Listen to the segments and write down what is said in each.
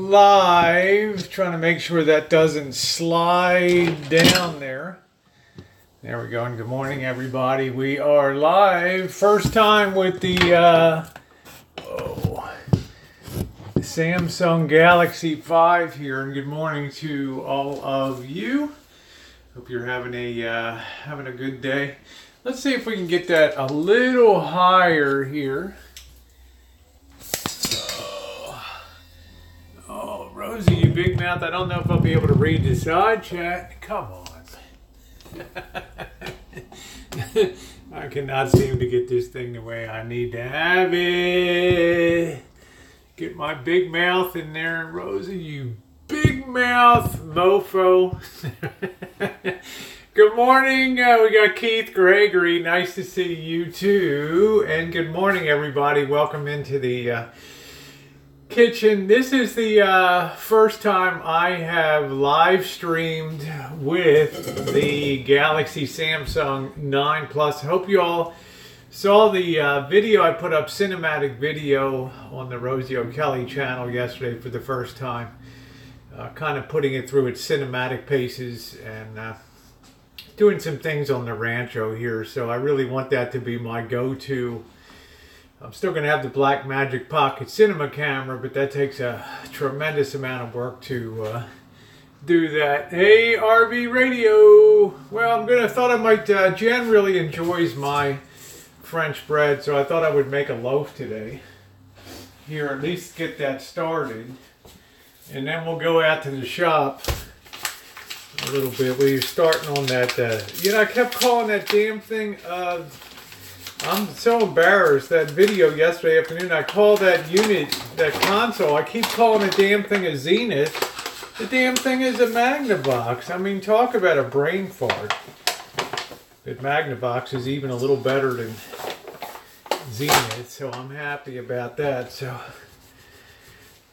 live. Trying to make sure that doesn't slide down there. There we go. And good morning, everybody. We are live. First time with the Samsung Galaxy 5 here. And good morning to all of you. Hope you're having a good day. Let's see if we can get that a little higher here. Oh, Rosie, you big mouth. I don't know if I'll be able to read the side chat. Come on. I cannot seem to get this thing the way I need to have it. Get my big mouth in there. Rosie, you big mouth mofo. Good morning. We got Keith Gregory. Nice to see you too. And good morning, everybody. Welcome into the kitchen. This is the first time I have live streamed with the Galaxy Samsung 9 Plus. Hope you all saw the video I put up, cinematic video, on the Rosie O'Kelly channel yesterday for the first time. Kind of putting it through its cinematic paces and doing some things on the Rancho here. So I really want that to be my go-to. I'm still going to have the Blackmagic Pocket Cinema camera, but that takes a tremendous amount of work to do that. Hey, RV Radio. Well, thought I might, Jen really enjoys my French bread, so I thought I would make a loaf today. Here, at least get that started. And then we'll go out to the shop a little bit. We're starting on that, I kept calling that damn thing, I'm so embarrassed. That video yesterday afternoon, I called that unit, that console, I keep calling the damn thing a Zenith. The damn thing is a Magnavox. I mean, talk about a brain fart. But Magnavox is even a little better than Zenith, so I'm happy about that. So,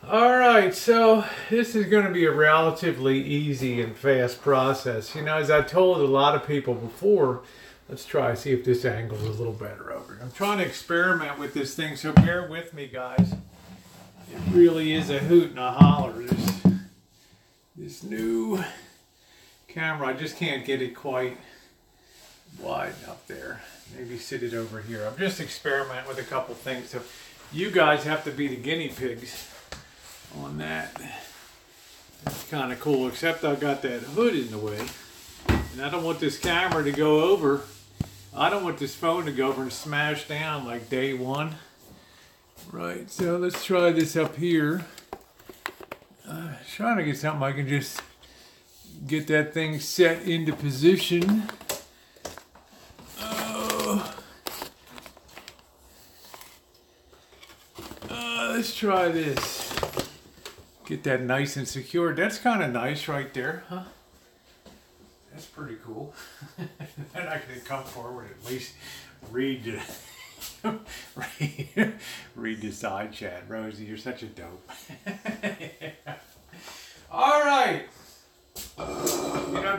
alright, so this is going to be a relatively easy and fast process. As I told a lot of people before, let's try see if this angle is a little better over here. I'm trying to experiment with this thing, so bear with me, guys. It really is a hoot and a holler, this new camera. I just can't get it quite wide enough there. Maybe sit it over here. I'm just experimenting with a couple things, so you guys have to be the guinea pigs on that. It's kind of cool, except I got that hood in the way. And I don't want this camera to go over. I don't want this phone to go over and smash down like day one. Right, so let's try this up here. Trying to get something I can just get that thing set into position. Let's try this. Get that nice and secure. That's kind of nice right there, huh? That's pretty cool. Then I can come forward and at least read the, read the side chat. Rosie, you're such a dope. All right.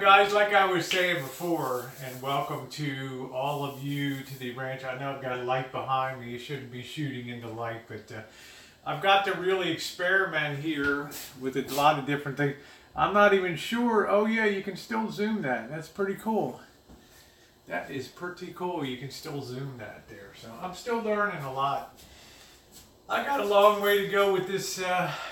Guys, like I was saying before, and welcome to all of you to the ranch. I know I've got a light behind me. You shouldn't be shooting into light, but I've got to really experiment here with a lot of different things. I'm not even sure. Oh yeah, you can still zoom that. That's pretty cool. That is pretty cool. You can still zoom that there. So I'm still learning a lot. I got a long way to go with this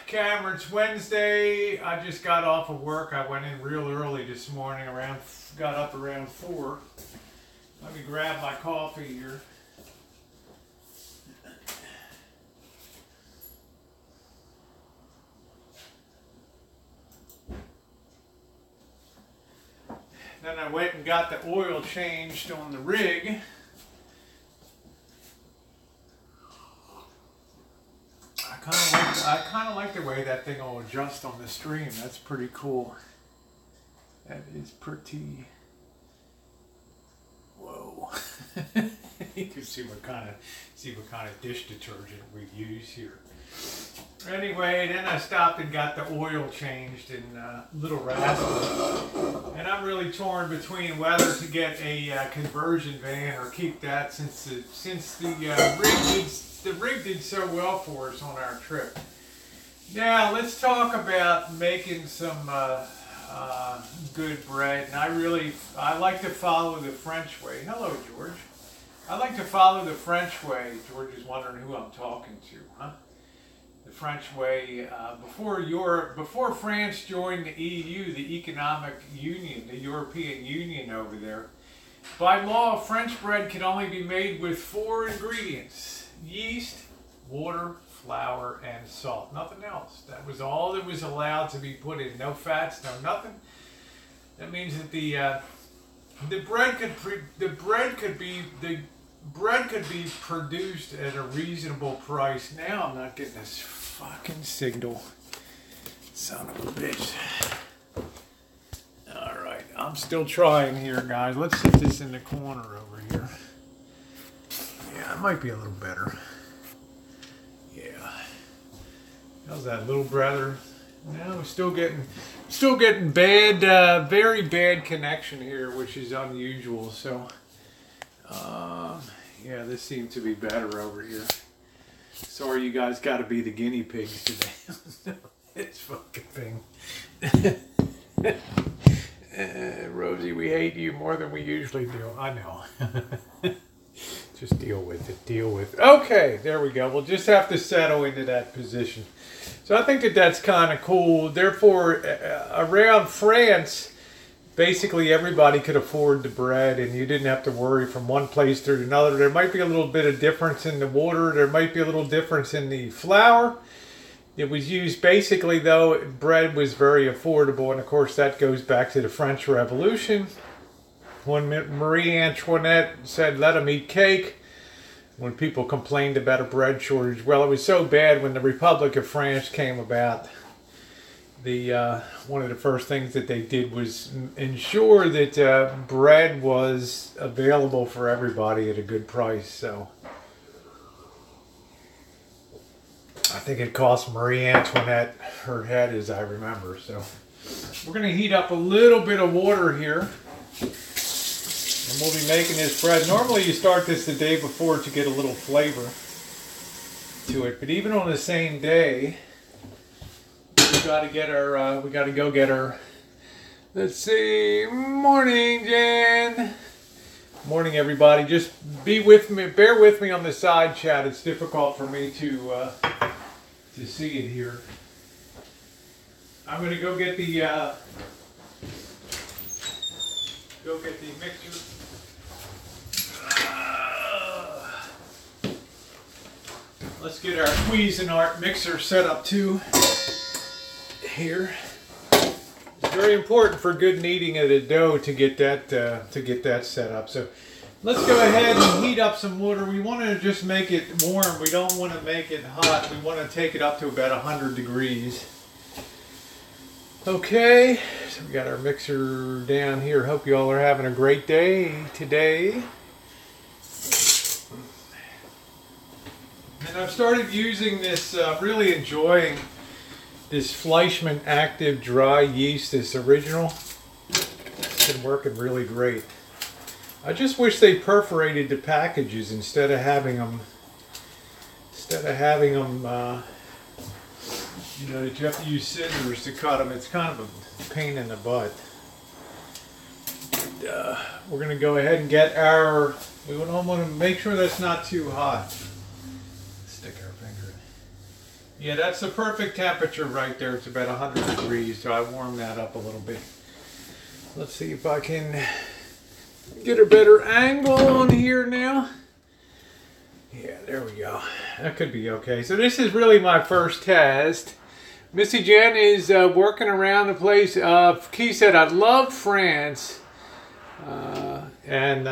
camera. It's Wednesday. I just got off of work. I went in real early this morning. Got up around 4. Let me grab my coffee here. Then I went and got the oil changed on the rig. I kind of like the way that thing will adjust on the stream. That's pretty cool. That is pretty. Whoa! You can see what kind of dish detergent we use here. Anyway, then I stopped and got the oil changed in Little Rascal. And I'm really torn between whether to get a conversion van or keep that since the rig did so well for us on our trip. Now let's talk about making some good bread. And I like to follow the French way. Hello, George. I like to follow the French way. George is wondering who I'm talking to, huh? The French way. Before France joined the EU, the Economic Union, the European Union over there, by law, French bread could only be made with 4 ingredients: yeast, water, flour, and salt. Nothing else. That was all that was allowed to be put in. No fats, no nothing. That means that the bread could be produced at a reasonable price. Now I'm not getting this fucking signal. Son of a bitch. All right, I'm still trying here, guys. Let's set this in the corner over here. Yeah, it might be a little better. How's that, little brother? No, still getting bad, very bad connection here, which is unusual. So, yeah, this seems to be better over here. Sorry, you guys got to be the guinea pigs today. It's fucking thing. Rosie, we hate you more than we usually do. I know. Just deal with it. Deal with it. Okay, there we go. We'll just have to settle into that position. So I think that that's kind of cool. Therefore, around France, basically everybody could afford the bread, and you didn't have to worry from one place to another. There might be a little bit of difference in the water. There might be a little difference in the flour. It was used basically, though, bread was very affordable, and of course that goes back to the French Revolution, when Marie Antoinette said, "Let them eat cake." When people complained about a bread shortage, well, it was so bad when the Republic of France came about. One of the first things that they did was ensure that bread was available for everybody at a good price. So I think it cost Marie Antoinette her head, as I remember. So we're going to heat up a little bit of water here. And we'll be making this bread. Normally you start this the day before to get a little flavor to it. But even on the same day, we got to go get our, let's see, morning, Jen. Morning, everybody. Just be with me, bear with me on the side chat. It's difficult for me to see it here. I'm going to go get the mixer. Let's get our Cuisinart mixer set up too here. It's very important for good kneading of the dough to get that set up. So let's go ahead and heat up some water. We want to just make it warm. We don't want to make it hot. We want to take it up to about 100 degrees. Okay, so we got our mixer down here. Hope you all are having a great day today. And I've started using this, really enjoying this Fleischmann Active Dry Yeast, this original. It's been working really great. I just wish they perforated the packages instead of having them, you know, that you have to use scissors to cut them. It's kind of a pain in the butt. But, we're going to go ahead and get our, we don't want to make sure that's not too hot. Stick our finger in. Yeah, that's the perfect temperature right there. It's about 100 degrees, so I warmed that up a little bit. Let's see if I can get a better angle on here now. Yeah, there we go. That could be okay. So this is really my first test. Missy Jen is working around the place. Key said, I love France. And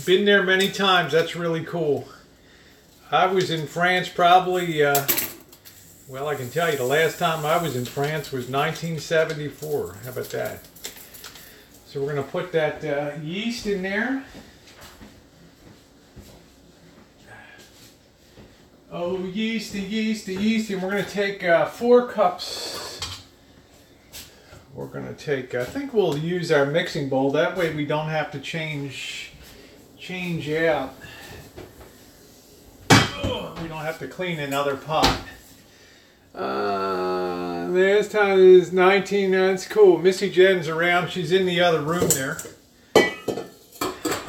been there many times. That's really cool. I was in France probably, well, I can tell you the last time I was in France was 1974. How about that? So we're going to put that yeast in there. Oh, yeast, the yeast, the yeast. And we're going to take 4 cups. We're going to take, I think we'll use our mixing bowl. That way we don't have to change out. Oh, we don't have to clean another pot. last time is 19. That's cool. Missy Jen's around. She's in the other room there.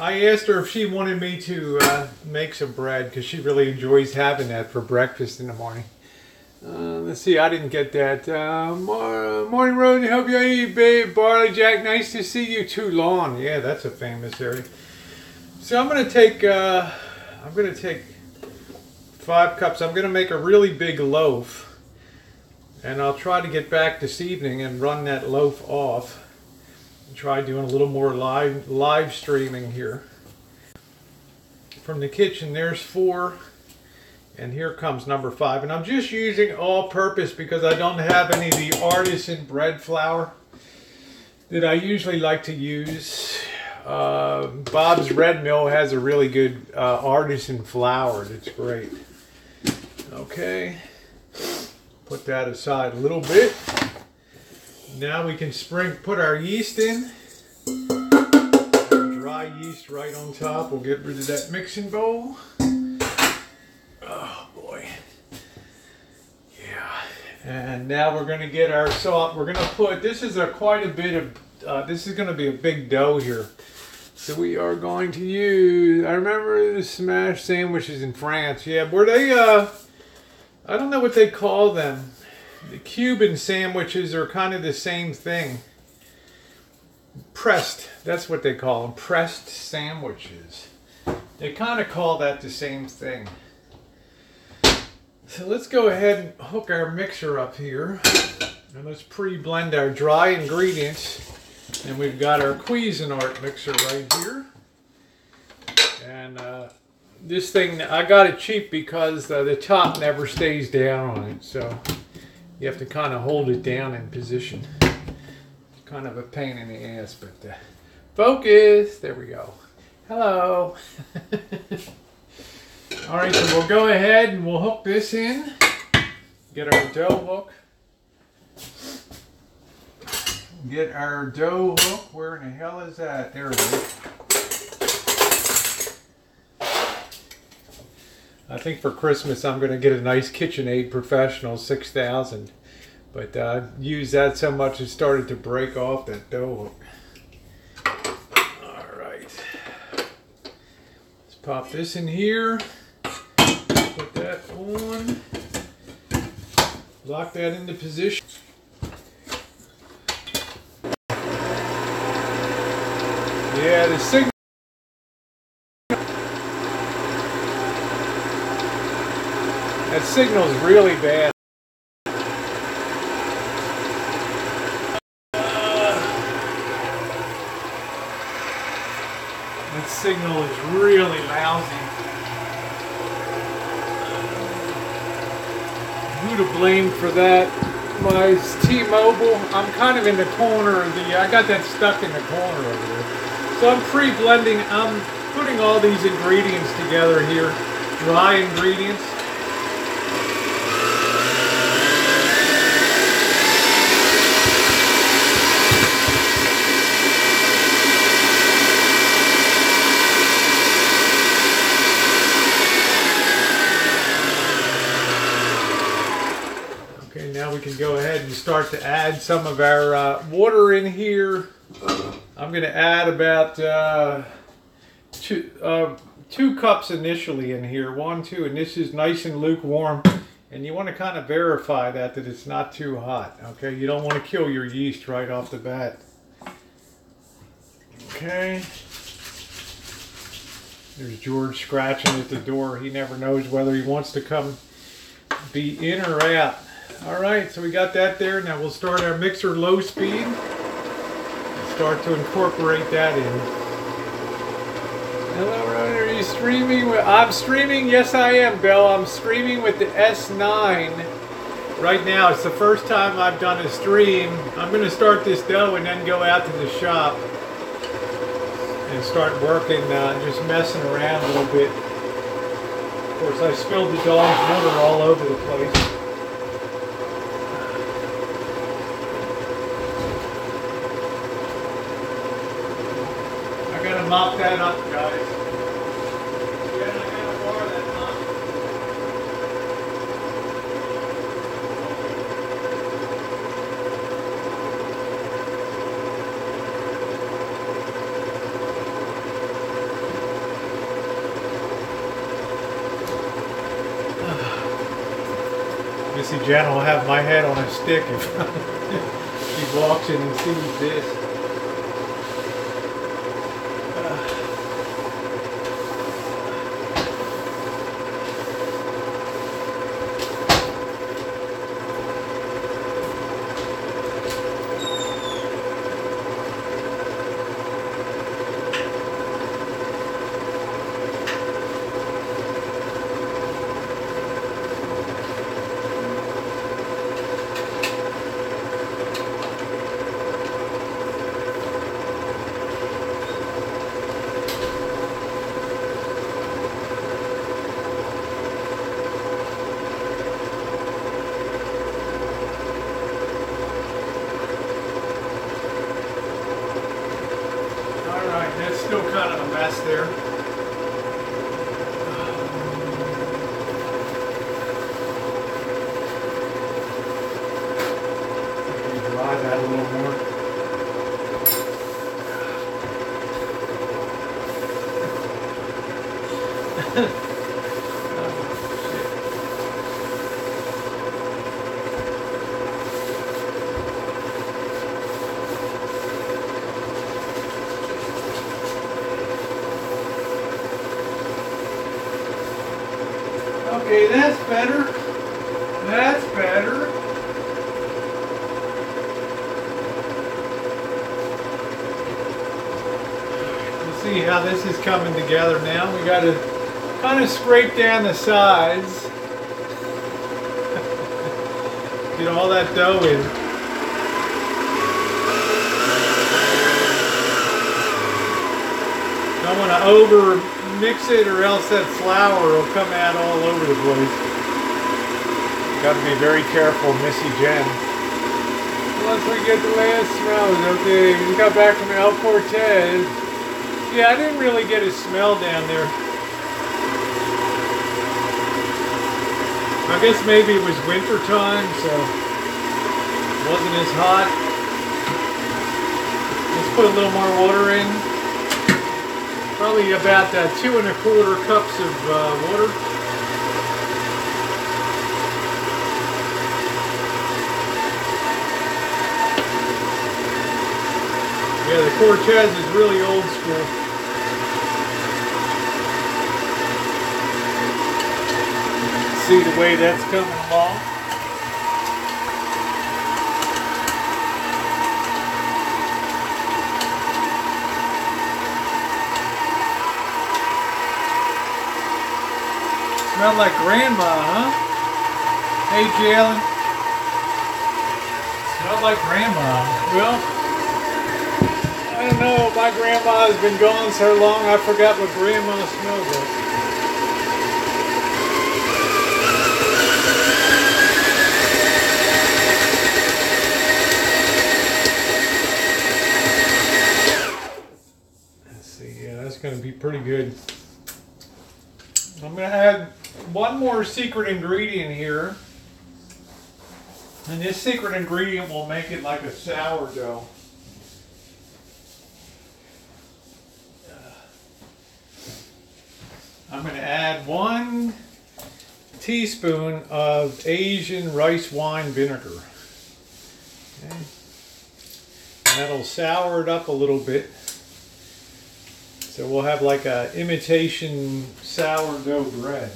I asked her if she wanted me to make some bread because she really enjoys having that for breakfast in the morning. Let's see, I didn't get that. Morning, Road. Hope you eat, babe. Barley Jack, nice to see you. Toulon. Yeah, that's a famous area. So I'm gonna take 5 cups. I'm gonna make a really big loaf, and I'll try to get back this evening and run that loaf off. Try doing a little more live streaming here from the kitchen. There's 4, and here comes number 5, and I'm just using all-purpose because I don't have any of the artisan bread flour that I usually like to use. Bob's Red Mill has a really good artisan flour that's great. Okay, put that aside a little bit. Now we can put our yeast in. Dry yeast right on top. We'll get rid of that mixing bowl. Oh boy. Yeah. And now we're going to get our salt. We're going to put, this is quite a bit of, this is going to be a big dough here. So we are going to use, I remember the smash sandwiches in France. Yeah, were they, I don't know what they call them. The Cuban sandwiches are kind of the same thing. Pressed, that's what they call them, pressed sandwiches. They kind of call that the same thing. So let's go ahead and hook our mixer up here. And let's pre-blend our dry ingredients. And we've got our Cuisinart mixer right here. And this thing, I got it cheap because the top never stays down on it. So you have to kind of hold it down in position. It's kind of a pain in the ass, but focus. There we go. Hello. All right, so we'll go ahead and we'll hook this in. Get our dough hook. Get our dough hook. Where in the hell is that? There it is. I think for Christmas I'm going to get a nice KitchenAid Professional 6000. But used that so much it started to break off that dough hook. Alright. Let's pop this in here. Put that on. Lock that into position. Yeah, the signal. That signal's really bad. That signal is really lousy. Who to blame for that? My T-Mobile. I'm kind of in the corner of the. I got that stuck in the corner over there. So I'm pre-blending. I'm putting all these ingredients together here. Dry ingredients. Okay, now we can go ahead and start to add some of our water in here. I'm going to add about 2 cups initially in here. 1, 2, and this is nice and lukewarm. And you want to kind of verify that it's not too hot. Okay, you don't want to kill your yeast right off the bat. Okay. There's George scratching at the door. He never knows whether he wants to come be in or out. All right, so we got that there. Now we'll start our mixer low speed. Start to incorporate that in. Hello, Ron. Are you streaming? I'm streaming. Yes, I am, Bill. I'm streaming with the S9 right now. It's the first time I've done a stream. I'm going to start this dough and then go out to the shop and start working, just messing around a little bit. Of course, I spilled the dog's water all over the place. Mop that up, guys. Yeah, I gotta borrow that mop. Missy Jen will have my head on a stick if she walks in and sees this. That's still kind of a mess there. Dry that a little more. Okay, that's better. That's better. Let's see how this is coming together now. We got to kind of scrape down the sides. Get all that dough in. Don't want to over mix it or else that flour will come out all over the place. Got to be very careful, Missy Jen. Once we get the last smells, okay, we got back from El Cortez. Yeah, I didn't really get a smell down there. I guess maybe it was winter time, so it wasn't as hot. Let's put a little more water in. Probably about 2 1/4 cups of water. Yeah, the Cortez is really old school. See the way that's coming along. Smell like grandma, huh? Hey, Jalen. Smell like grandma. Well, I don't know. My grandma has been gone so long, I forgot what grandma smells like. Let's see. Yeah, that's going to be pretty good. I'm going to add one more secret ingredient here. And this secret ingredient will make it like a sourdough. I'm going to add 1 teaspoon of Asian rice wine vinegar. Okay. And that'll sour it up a little bit. So we'll have like a imitation sourdough bread.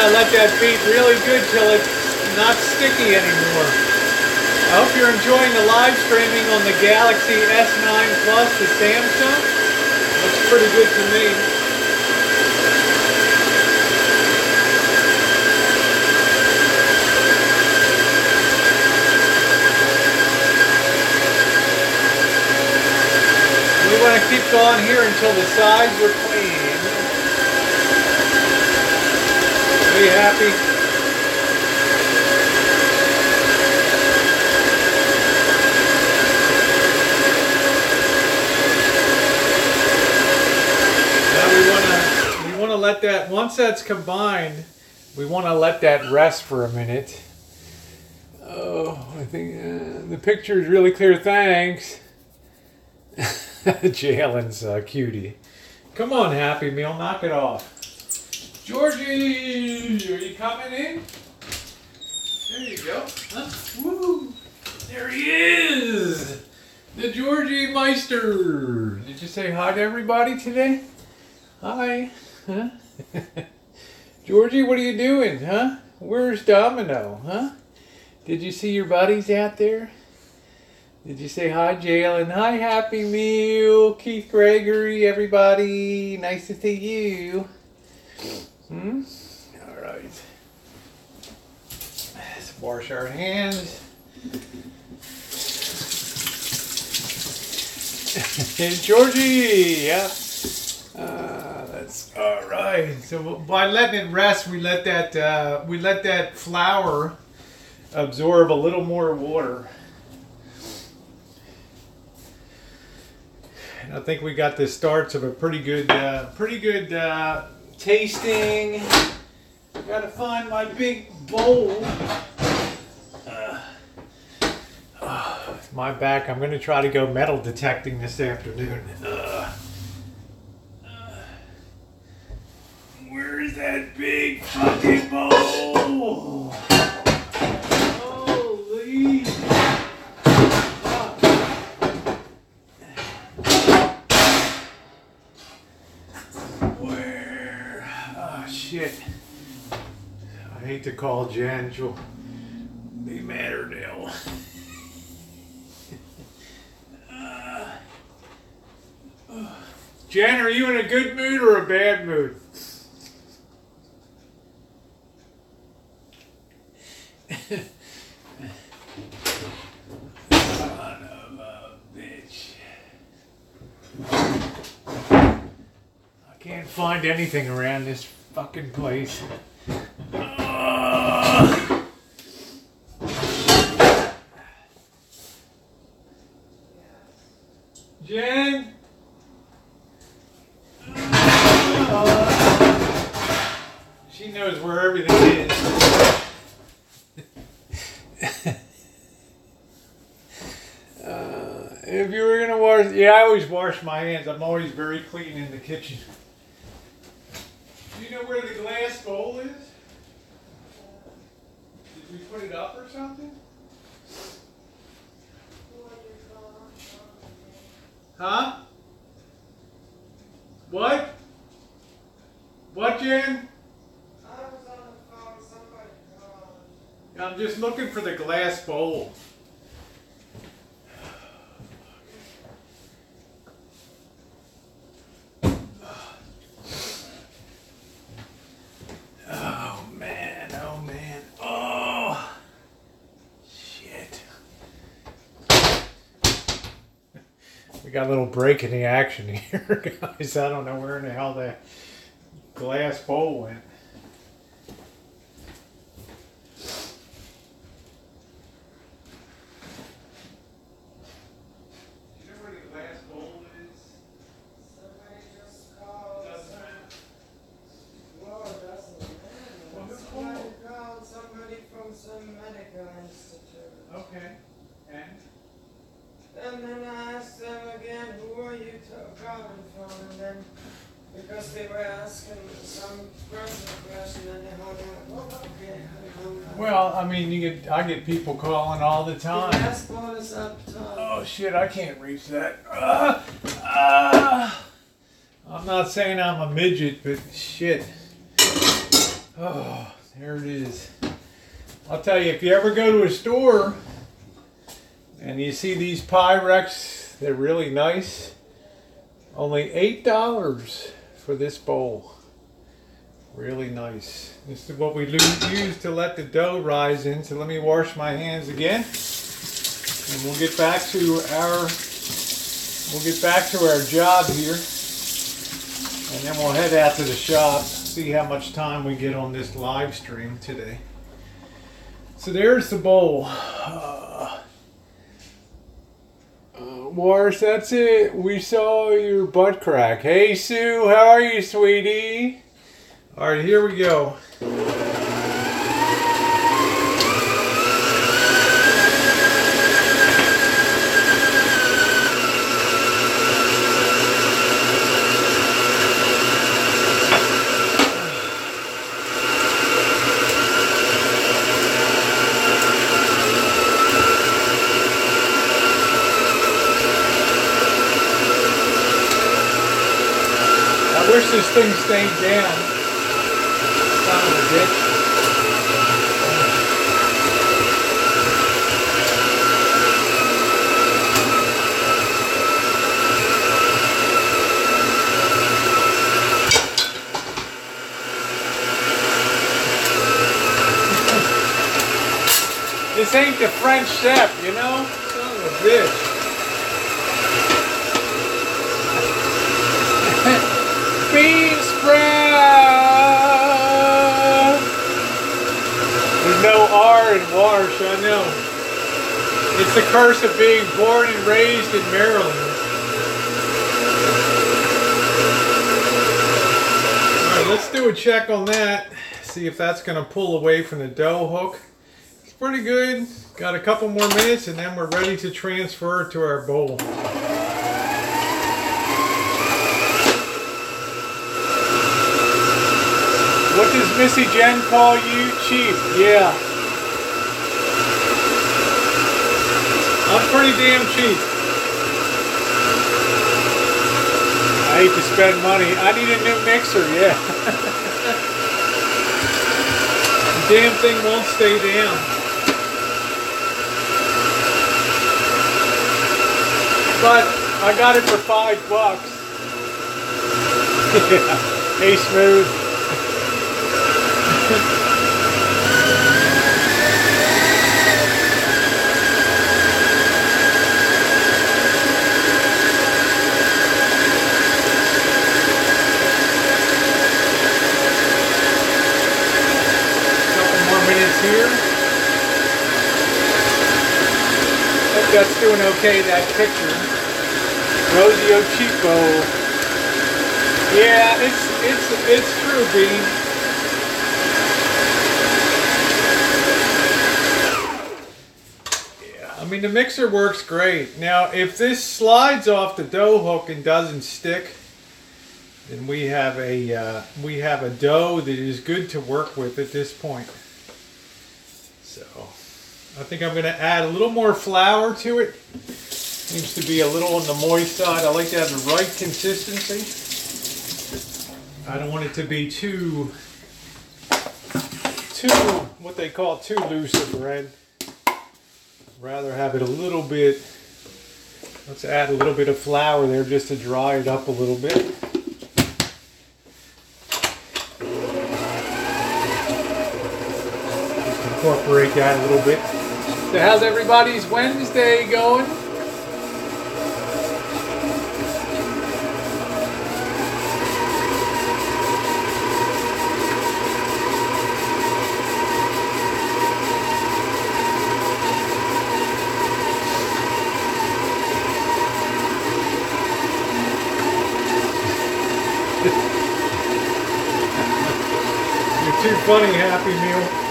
Let that beat really good till it's not sticky anymore. I hope you're enjoying the live streaming on the Galaxy S9 Plus, the Samsung. Looks pretty good to me. We want to keep going here until the sides are clean. Are you happy? let that, once that's combined, we want to let that rest for a minute. Oh, I think the picture is really clear. Thanks. Jalen's cutie. Come on, Happy Meal, knock it off. Georgie, are you coming in? There you go. Huh? Woo! There he is! The Georgie Meister! Did you say hi to everybody today? Hi. Huh? Georgie, what are you doing, huh? Where's Domino, huh? Did you see your buddies out there? Did you say hi, Jalen? Hi, Happy Meal, Keith Gregory, everybody. Nice to see you. All right. Let's wash our hands. Georgie, yeah. That's all right. So by letting it rest, we let that flour absorb a little more water. And I think we got the starts of a pretty good tasting. I gotta find my big bowl. My back. I'm gonna try to go metal detecting this afternoon. Where's that big fucking bowl? Holy fuck. Where? Oh shit. I hate to call Jen. She'll be mad or ill. Jen, are you in a good mood or a bad mood? Son of a bitch. I can't find anything around this fucking place. Jen? She knows where everything is. If you were gonna wash, yeah, I always wash my hands. I'm always very clean in the kitchen. Do you know where the glass bowl is? Did we put it up or something? Huh? What? What, Jen? I was on the phone, somebody called. I'm just looking for the glass bowl. Oh man, oh man, oh shit. We got a little break in the action here, guys. I don't know where in the hell that glass bowl went. Do you know where the glass bowl is? Somebody just called. Doesn't matter. No, it doesn't matter. Well, who Somebody called somebody from some medical institute. Okay. And? And then I asked them again, who are you calling from? And then, because they were asking some personal question, and they hung up. Oh, okay, I hung up. Well, I mean, I get people calling all the The time. last one is up top. Oh shit, I can't reach that. I'm not saying I'm a midget, but shit. Oh, there it is. I'll tell you, if you ever go to a store and you see these Pyrex, they're really nice. Only $8 for this bowl. Really nice. This is what we use to let the dough rise in. So let me wash my hands again, and we'll get back to our job here, and then we'll head out to the shop. See how much time we get on this live stream today. So there's the bowl. Wars, that's it. We saw your butt crack. Hey Sue, how are you, sweetie? All right, here we go. I wish this thing stayed down. Son of a bitch. This ain't the French Chef, you know? Son of a bitch. Bean sprout! There's no R in Warsh, I know. It's the curse of being born and raised in Maryland. Alright, let's do a check on that. See if that's going to pull away from the dough hook. It's pretty good. Got a couple more minutes and then we're ready to transfer it to our bowl. What does Missy Jen call you? Cheap. Yeah. I'm pretty damn cheap. I hate to spend money. I need a new mixer, yeah. The damn thing won't stay down. But I got it for $5. Yeah. Hey, Smooth. Here. Hope that's doing okay, that picture. Rosie O'Chipo. Yeah, it's true, Bean. Yeah, I mean the mixer works great. Now if this slides off the dough hook and doesn't stick, then we have a dough that is good to work with at this point. So, I think I'm going to add a little more flour to it. Seems to be a little on the moist side. I like to have the right consistency. I don't want it to be too what they call too loose of bread. Rather have it a little bit. Let's add a little bit of flour there just to dry it up a little bit. Incorporate that a little bit. So how's everybody's Wednesday going? You're too funny, Happy Meal.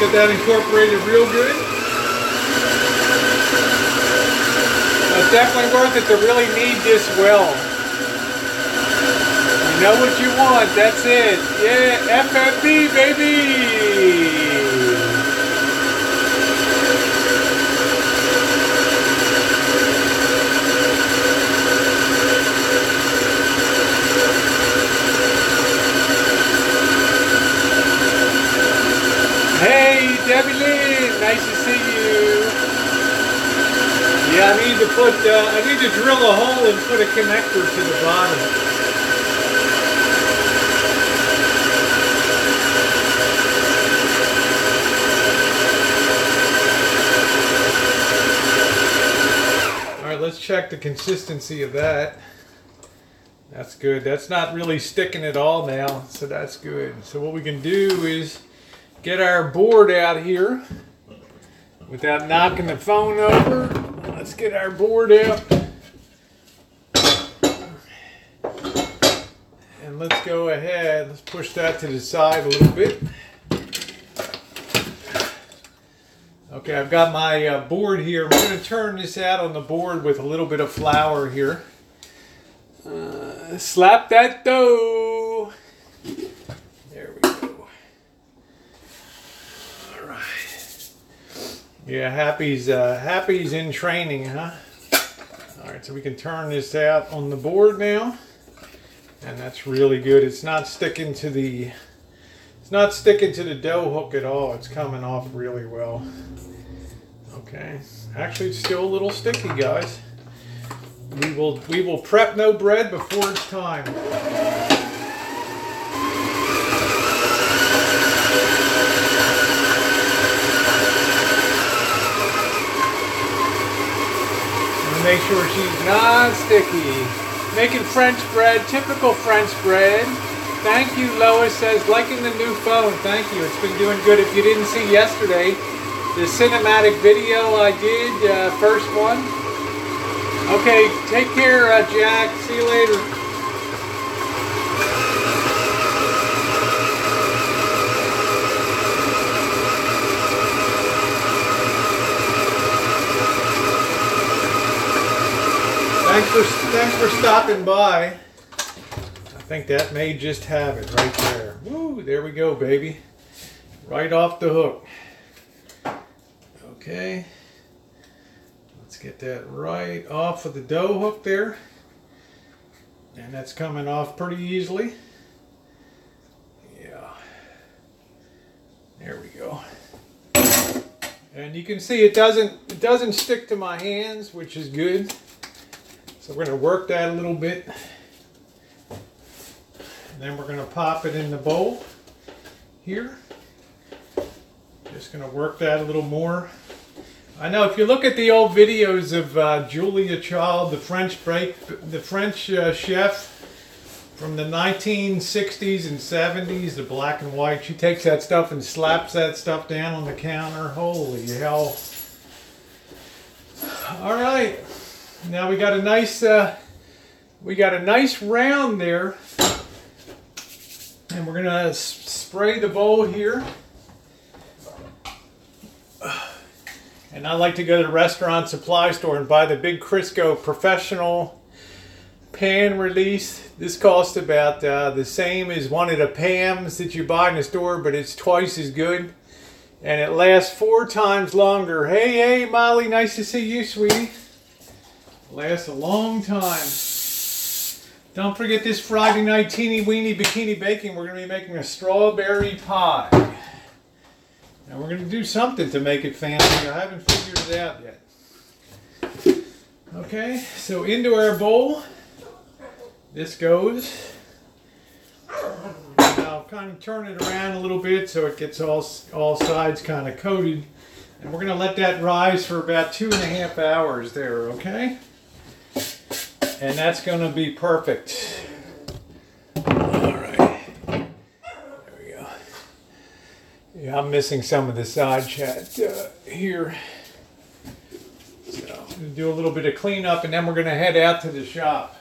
Get that incorporated real good. It's definitely worth it to really knead this well. You know what you want, that's it. Yeah, FFB, baby! Hey, Debbie Lynn, nice to see you. Yeah, I need to drill a hole and put a connector to the bottom. All right, let's check the consistency of that. That's good. That's not really sticking at all now, so that's good. So what we can do is get our board out here without knocking the phone over. Let's get our board out. And let's go ahead. Let's push that to the side a little bit. Okay, I've got my board here. I'm going to turn this out on the board with a little bit of flour here. Slap that dough. There we go. All right. Yeah, Happy's in training, huh? All right, so we can turn this out on the board now, and that's really good. It's not sticking to the dough hook at all. It's coming off really well. Okay, actually, it's still a little sticky, guys. We will prep no bread before it's time. I'm gonna make sure she's not sticky. Making French bread, typical French bread. Thank you, Lois says, liking the new phone. Thank you. It's been doing good. If you didn't see yesterday, the cinematic video I did, first one. Okay, take care, Jack. See you later. Thanks for stopping by. I think that may just have it right there. Woo, there we go, baby. Right off the hook. Okay. Let's get that right off of the dough hook there. And that's coming off pretty easily. Yeah. There we go. And you can see it doesn't stick to my hands, which is good. So we're going to work that a little bit. And then we're going to pop it in the bowl here. Just going to work that a little more. I know if you look at the old videos of Julia Child, the French chef from the 1960s and 70s, the black and white, she takes that stuff and slaps that stuff down on the counter. Holy hell. All right. Now we got a nice round there. And we're going to spray the bowl here. And I like to go to the restaurant supply store and buy the big Crisco professional pan release. This costs about the same as one of the Pams that you buy in the store, but it's twice as good. And it lasts 4 times longer. Hey, Molly, nice to see you, sweetie. Lasts a long time. Don't forget this Friday night teeny weeny bikini baking. We're going to be making a strawberry pie. And we're going to do something to make it fancy. I haven't figured it out yet. Okay, so into our bowl this goes. And I'll kind of turn it around a little bit so it gets all sides kind of coated. And we're going to let that rise for about 2.5 hours there, okay? And that's going to be perfect. Yeah, I'm missing some of the side chat here. So I'm going to do a little bit of cleanup and then we're going to head out to the shop.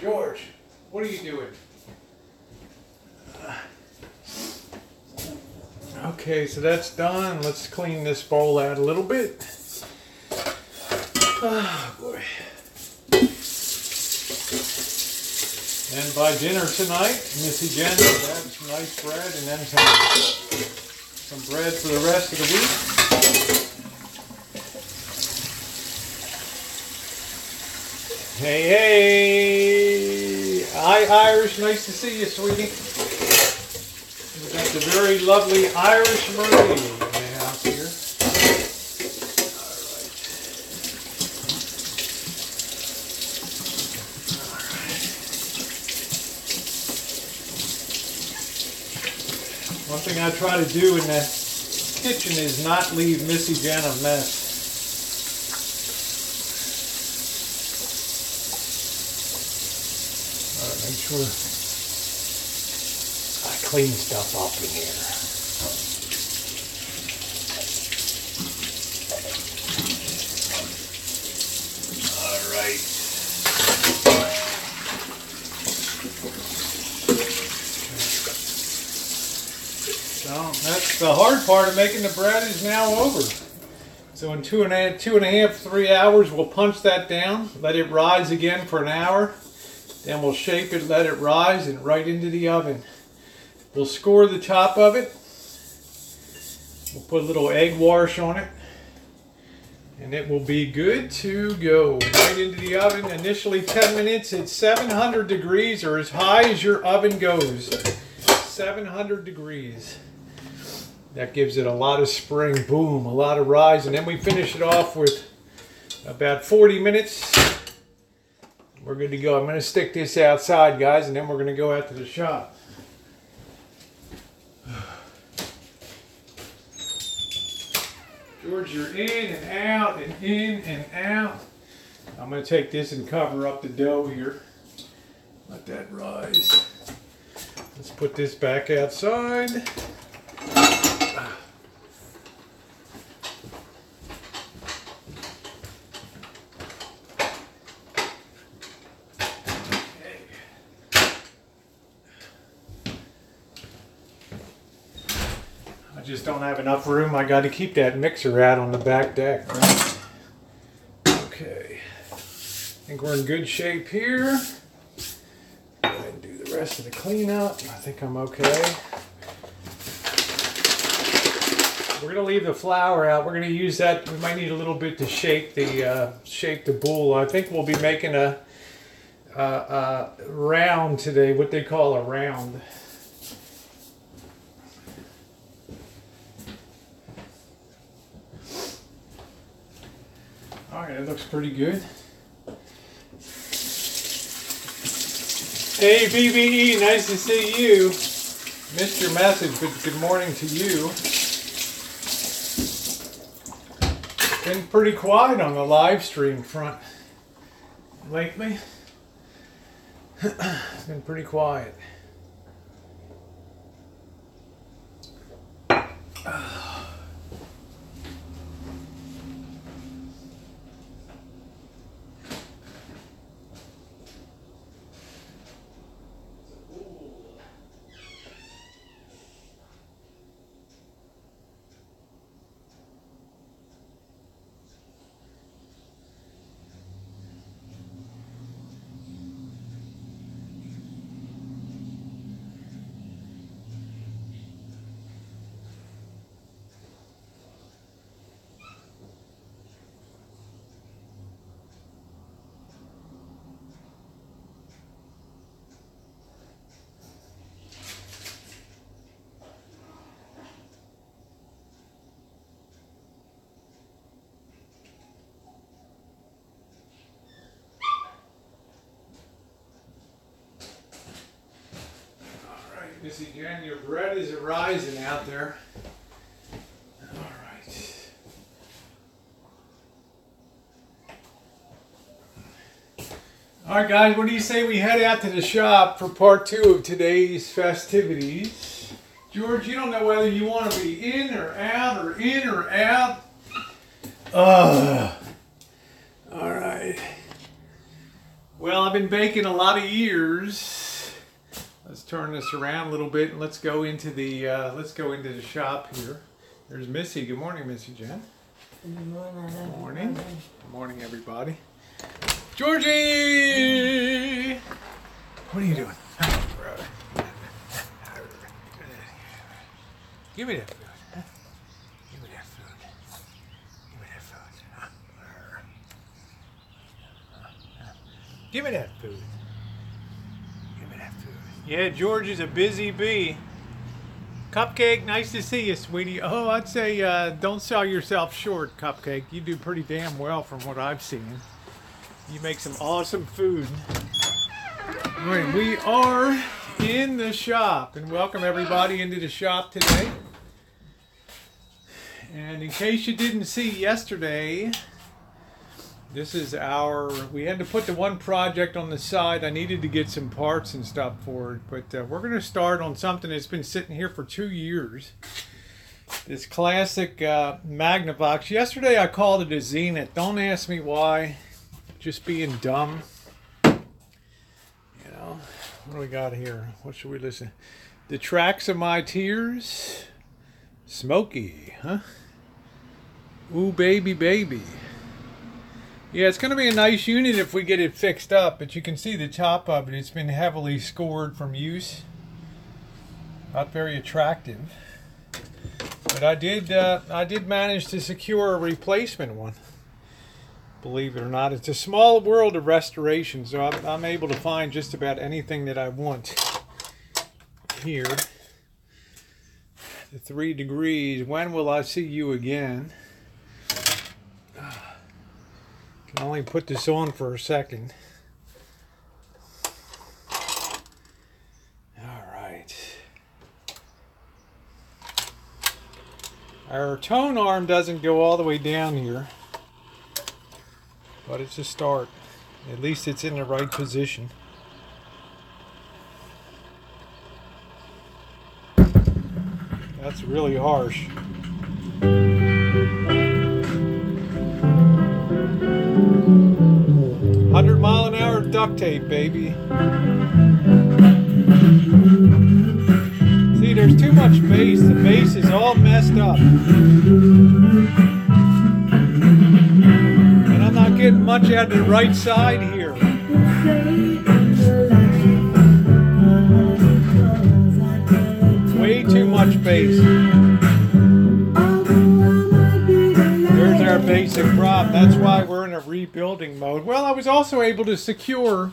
George, what are you doing? Okay, so that's done. Let's clean this bowl out a little bit. Oh, boy. And by dinner tonight, Missy Jen will have some nice bread and then some bread for the rest of the week. Hey! Hi, Irish. Nice to see you, sweetie. We've got the very lovely Irish Marie in the house here. One thing I try to do in the kitchen is not leave Missy Jen a mess. All right, make sure I clean stuff up in here. All right. So that's the hard part of making the bread is now over. So in two and a half, 3 hours, we'll punch that down, let it rise again for an hour. Then we'll shape it, let it rise, and right into the oven. We'll score the top of it. We'll put a little egg wash on it. And it will be good to go. Right into the oven. Initially 10 minutes at 700 degrees, or as high as your oven goes. 700 degrees. That gives it a lot of spring, boom, a lot of rise. And then we finish it off with about 40 minutes. We're good to go. I'm going to stick this outside, guys, and then we're going to go out to the shop. George, you're in and out and in and out. I'm going to take this and cover up the dough here. Let that rise. Let's put this back outside. Just don't have enough room. I got to keep that mixer out on the back deck, right? Okay. I think we're in good shape here. Go ahead and do the rest of the cleanup. I think I'm okay. We're going to leave the flour out. We're going to use that. We might need a little bit to shape the bowl. I think we'll be making a round today, what they call a round. Alright, it looks pretty good. Hey BBE, nice to see you. Missed your message, but good morning to you. Been pretty quiet on the live stream front lately. It's been pretty quiet. Missy Jen, your bread is rising out there. Alright. Alright guys, what do you say we head out to the shop for part 2 of today's festivities? George, you don't know whether you want to be in or out or in or out. Alright. Well, I've been baking a lot of years. Let's turn this around a little bit and let's go into the shop here. There's Missy. Good morning, Missy Jen. Good morning. Good morning. Good morning, everybody. Georgie! What are you doing? Give me that food. Give me that food. Give me that food. Give me that food. Yeah, George is a busy bee. Cupcake, nice to see you, sweetie. Oh, I'd say don't sell yourself short, Cupcake. You do pretty damn well from what I've seen. You make some awesome food. All right, we are in the shop, and welcome everybody into the shop today. And in case you didn't see yesterday, this is we had to put the one project on the side. I needed to get some parts and stuff for it, but we're going to start on something that's been sitting here for 2 years. This classic Magnavox. Yesterday I called it a Zenith. Don't ask me why. Just being dumb. You know, what do we got here? What should we listen? The Tracks of My Tears. Smoky, huh? Ooh, baby, baby. Yeah, it's going to be a nice unit if we get it fixed up, but you can see the top of it. It's been heavily scored from use. Not very attractive. But I did manage to secure a replacement one. Believe it or not, it's a small world of restoration, so I'm able to find just about anything that I want here. The 3 degrees. When will I see you again? Can only put this on for a second. All right. Our tone arm doesn't go all the way down here, but it's a start. At least it's in the right position. That's really harsh. 100-mile-an-hour duct tape, baby. See, there's too much bass. The bass is all messed up. And I'm not getting much out of the right side here. Way too much bass. There's our basic problem. That's why we're in a rebuilding mode. Well, I was also able to secure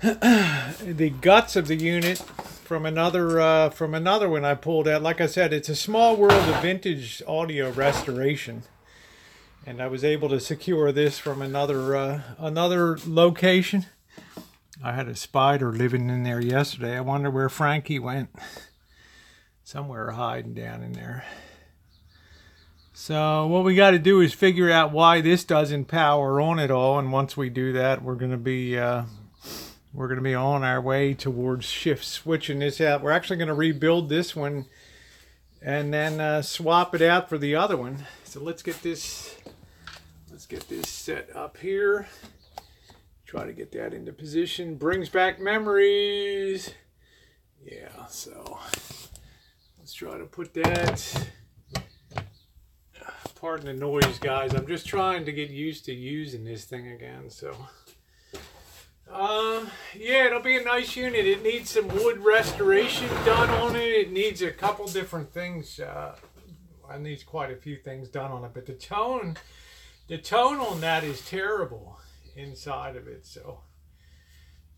the guts of the unit from another one I pulled out. Like I said, it's a small world of vintage audio restoration, and I was able to secure this from another location. I had a spider living in there yesterday. I wonder where Frankie went. Somewhere hiding down in there. So what we got to do is figure out why this doesn't power on at all, and once we do that, we're going to be on our way towards switching this out. We're actually going to rebuild this one and then swap it out for the other one. So let's get this set up here. Try to get that into position. Brings back memories. Yeah, so let's try to put that. Pardon the noise, guys. I'm just trying to get used to using this thing again. So, yeah, it'll be a nice unit. It needs some wood restoration done on it. It needs a couple different things. It needs quite a few things done on it. But the tone on that is terrible inside of it. So,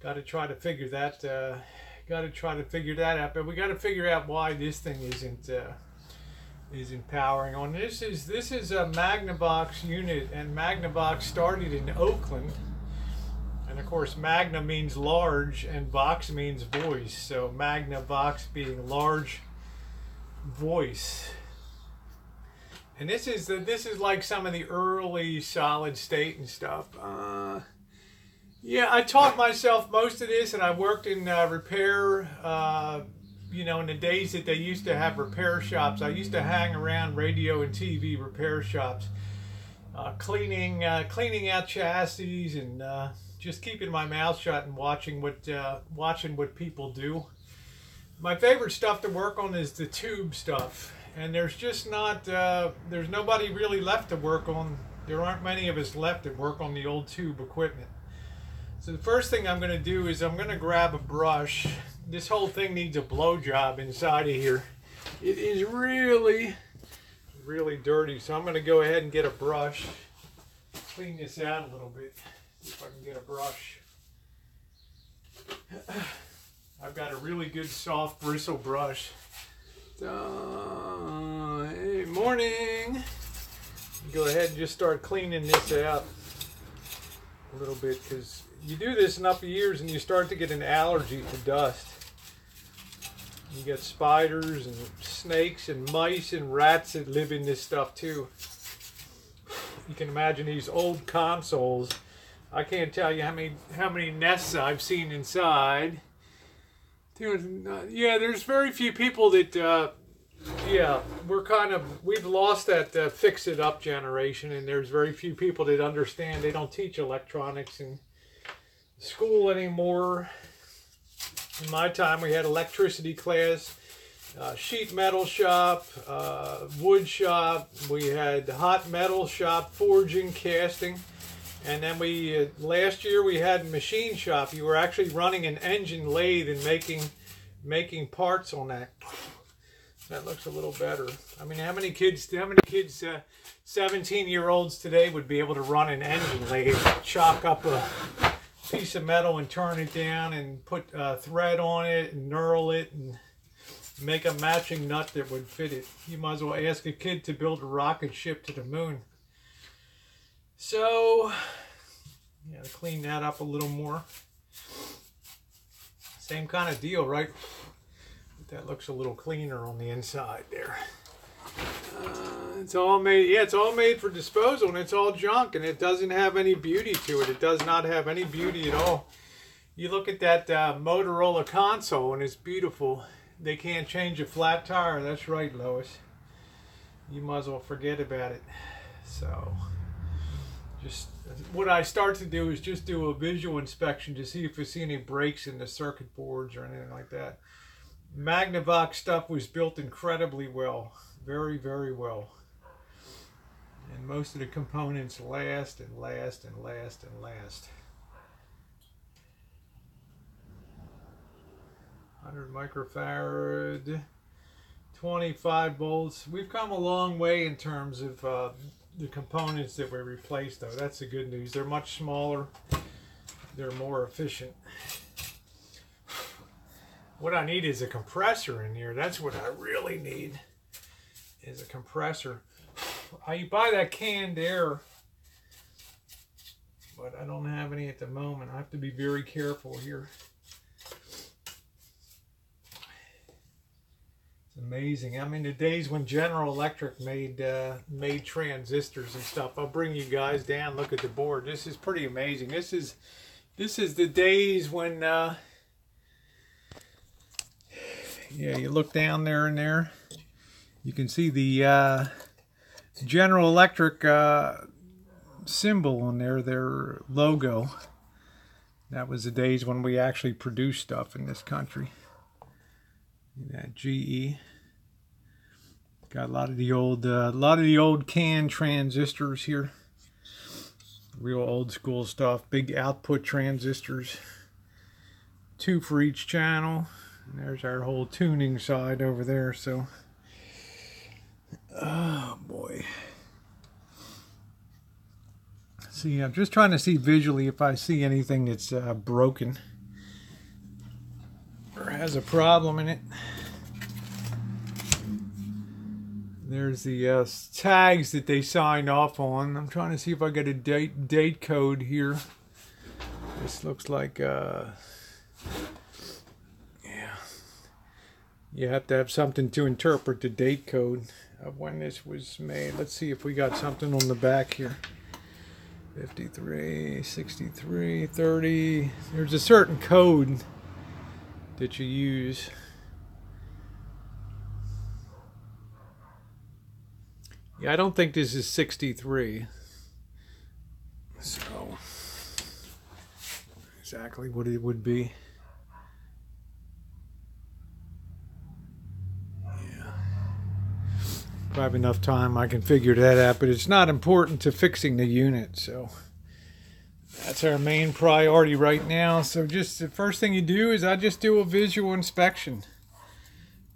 got to try to figure that. Got to try to figure that out. But we got to figure out why this thing isn't powering on. This is a Magnavox unit, and Magnavox started in Oakland, and of course Magna means large and Vox means voice, so Magnavox being large voice. And this is like some of the early solid state and stuff. Yeah, I taught myself most of this, and I worked in repair. You know, in the days that they used to have repair shops, I used to hang around radio and TV repair shops, cleaning out chassis and just keeping my mouth shut and watching what people do. My favorite stuff to work on is the tube stuff, and there's just not there's nobody really left to work on. There aren't many of us left that work on the old tube equipment. So the first thing I'm going to do is I'm going to grab a brush. This whole thing needs a blow job inside of here. It is really, really dirty. So I'm going to go ahead and get a brush. Clean this out a little bit. See if I can get a brush. I've got a really good soft bristle brush. Hey, morning. Go ahead and just start cleaning this out a little bit, because you do this enough years and you start to get an allergy to dust. You got spiders and snakes and mice and rats that live in this stuff too. You can imagine these old consoles. I can't tell you how many nests I've seen inside. Yeah, there's very few people that yeah, we've lost that fix it up generation, and there's very few people that understand. They don't teach electronics in school anymore. In my time, we had electricity class, sheet metal shop, wood shop. We had hot metal shop, forging, casting. And then last year we had machine shop. You were actually running an engine lathe and making parts on that. That looks a little better. I mean, how many kids 17-year-olds today would be able to run an engine lathe, chalk up a piece of metal and turn it down and put thread on it and knurl it and make a matching nut that would fit it? You might as well ask a kid to build a rocket ship to the moon. So, yeah, clean that up a little more. Same kind of deal, right? That looks a little cleaner on the inside there. It's all made, yeah, it's all made for disposal, and it's all junk, and it doesn't have any beauty to it. It does not have any beauty at all. You look at that Motorola console, and it's beautiful. They can't change a flat tire. That's right, Lois. You might as well forget about it. So, just what I start to do is just do a visual inspection to see if I see any breaks in the circuit boards or anything like that. Magnavox stuff was built incredibly well. Very, very well. And most of the components last and last and last and last. 100 microfarad, 25 volts. We've come a long way in terms of the components that we replaced, though. That's the good news. They're much smaller. They're more efficient. What I need is a compressor in here. That's what I really need, is a compressor. I buy that canned air, but I don't have any at the moment. I have to be very careful here. It's amazing. I mean, the days when General Electric made transistors and stuff. I'll bring you guys down. Look at the board. This is pretty amazing. This is the days when yeah, you look down there and there, you can see the General Electric symbol on there, their logo. That was the days when we actually produced stuff in this country. That GE. Got a lot of the old can transistors here. Real old school stuff. Big output transistors. 2 for each channel. And there's our whole tuning side over there. So, oh boy. See, I'm just trying to see visually if I see anything that's broken or has a problem in it. There's the tags that they signed off on. I'm trying to see if I get a date code here. This looks like yeah. You have to have something to interpret the date code of when this was made. Let's see if we got something on the back here. 53, 63, 30. There's a certain code that you use. Yeah, I don't think this is 63. So, exactly what it would be. If I have enough time, I can figure that out, but it's not important to fixing the unit, so that's our main priority right now. So just the first thing you do is I just do a visual inspection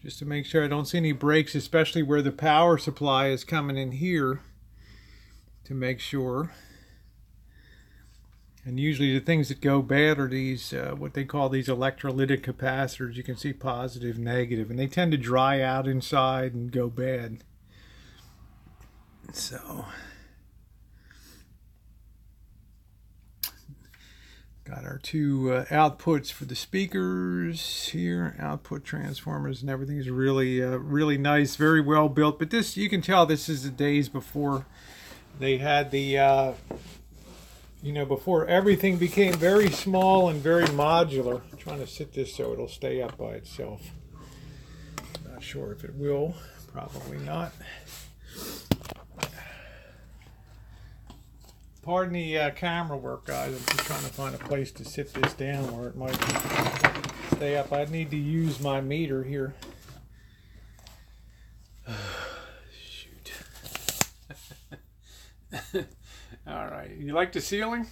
just to make sure I don't see any breaks, especially where the power supply is coming in here, to make sure. And usually the things that go bad are these what they call these electrolytic capacitors. You can see positive, negative, and they tend to dry out inside and go bad. So Got our two outputs for the speakers here, output transformers, and everything is really, really nice, very well built. But this, you can tell this is the days before they had the, you know, before everything became very small and very modular. I'm trying to sit this so it'll stay up by itself. Not sure if it will, probably not. Pardon the camera work, guys. I'm just trying to find a place to sit this down where it might stay up. I need to use my meter here. Shoot. All right. You like the ceiling?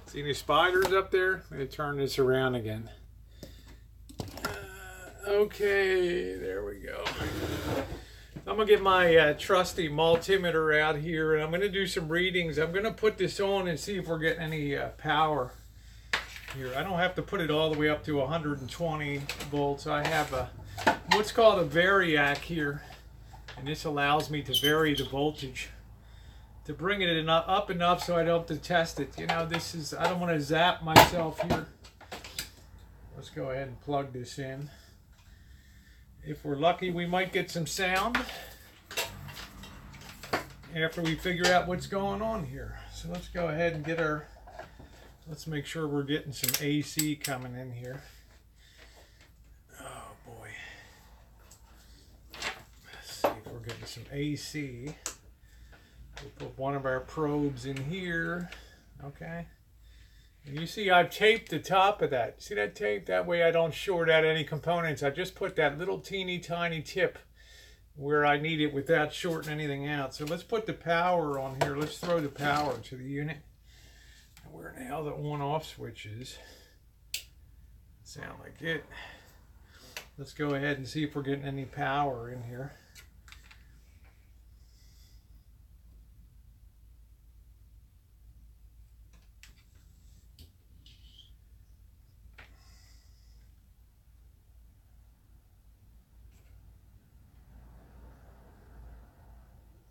See any spiders up there? Let me turn this around again. Okay, there we go. I'm going to get my trusty multimeter out here, and I'm going to do some readings. I'm going to put this on and see if we're getting any power here. I don't have to put it all the way up to 120 volts. I have a what's called a variac here, and this allows me to vary the voltage to bring it up enough so I don't have to test it. You know, this is, I don't want to zap myself here. Let's go ahead and plug this in. If we're lucky, we might get some sound after we figure out what's going on here. So let's go ahead and get our, let's make sure we're getting some AC coming in here. Oh boy. Let's see if we're getting some AC. We'll put one of our probes in here. Okay. And you see I've taped the top of that. See that tape? That way I don't short out any components. I just put that little teeny tiny tip where I need it without shorting anything out. So let's put the power on here. Let's throw the power to the unit. Where in the hell the on-off switch is? Sound like it. Let's go ahead and see if we're getting any power in here.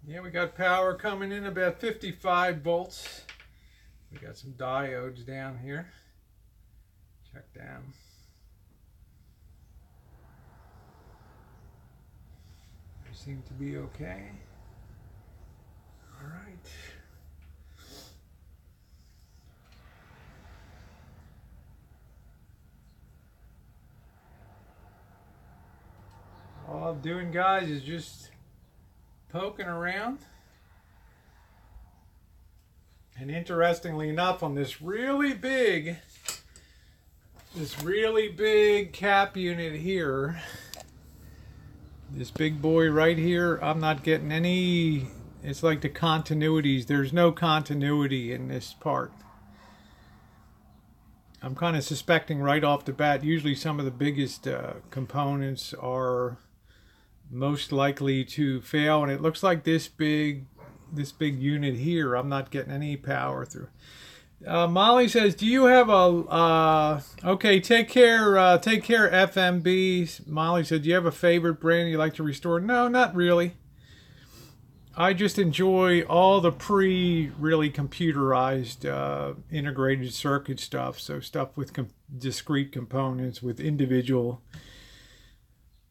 Yeah, we got power coming in about 55 volts. We got some diodes down here. Check down. They seem to be okay. All right. All I'm doing, guys, is just poking around. And interestingly enough, on this really big cap unit here, this big boy right here, I'm not getting any, it's like the continuities. There's no continuity in this part. I'm kind of suspecting right off the bat, usually some of the biggest components are most likely to fail, and it looks like this big unit here, I'm not getting any power through. Molly says, do you have a okay, take care FMB. Molly said, do you have a favorite brand you like to restore? No, not really. I just enjoy all the really computerized integrated circuit stuff. So stuff with discrete components, with individual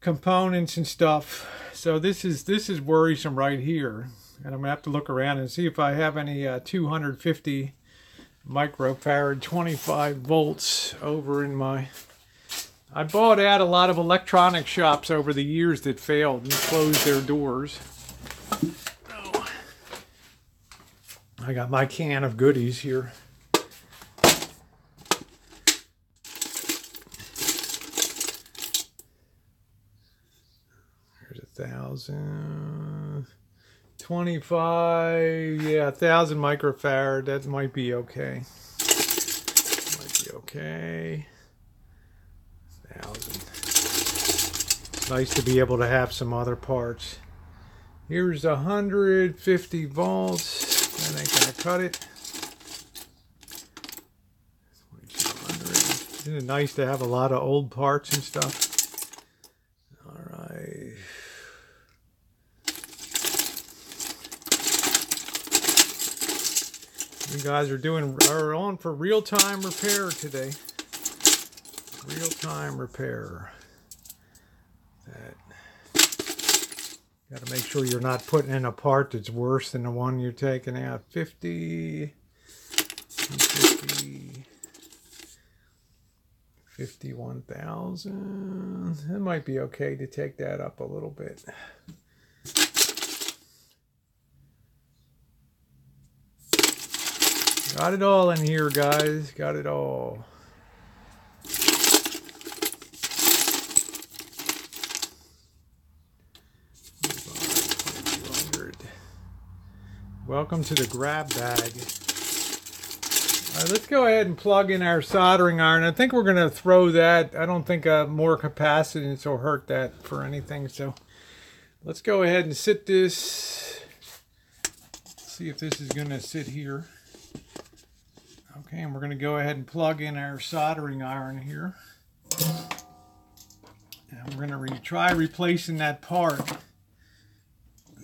components and stuff. So this is worrisome right here, and I'm gonna have to look around and see if I have any 250 microfarad 25 volts over in my, I bought out a lot of electronic shops over the years that failed and closed their doors. Oh. I got my can of goodies here. There's 1,000, 25, yeah, 1,000 microfarad. That might be okay. Might be okay. 1,000. It's nice to be able to have some other parts. Here's 150 volts. That ain't gonna cut it. 2,200. Isn't it nice to have a lot of old parts and stuff? You guys are on for real-time repair today. Real-time repair. Got to make sure you're not putting in a part that's worse than the one you're taking out. 50, 50, 51,000. It might be okay to take that up a little bit. Got it all in here, guys. Got it all. Welcome to the grab bag. All right, let's go ahead and plug in our soldering iron. I think we're going to throw that. I don't think more capacitance will hurt that for anything. So let's go ahead and sit this. See if this is going to sit here. Okay, and we're going to go ahead and plug in our soldering iron here. And we're going to try replacing that part.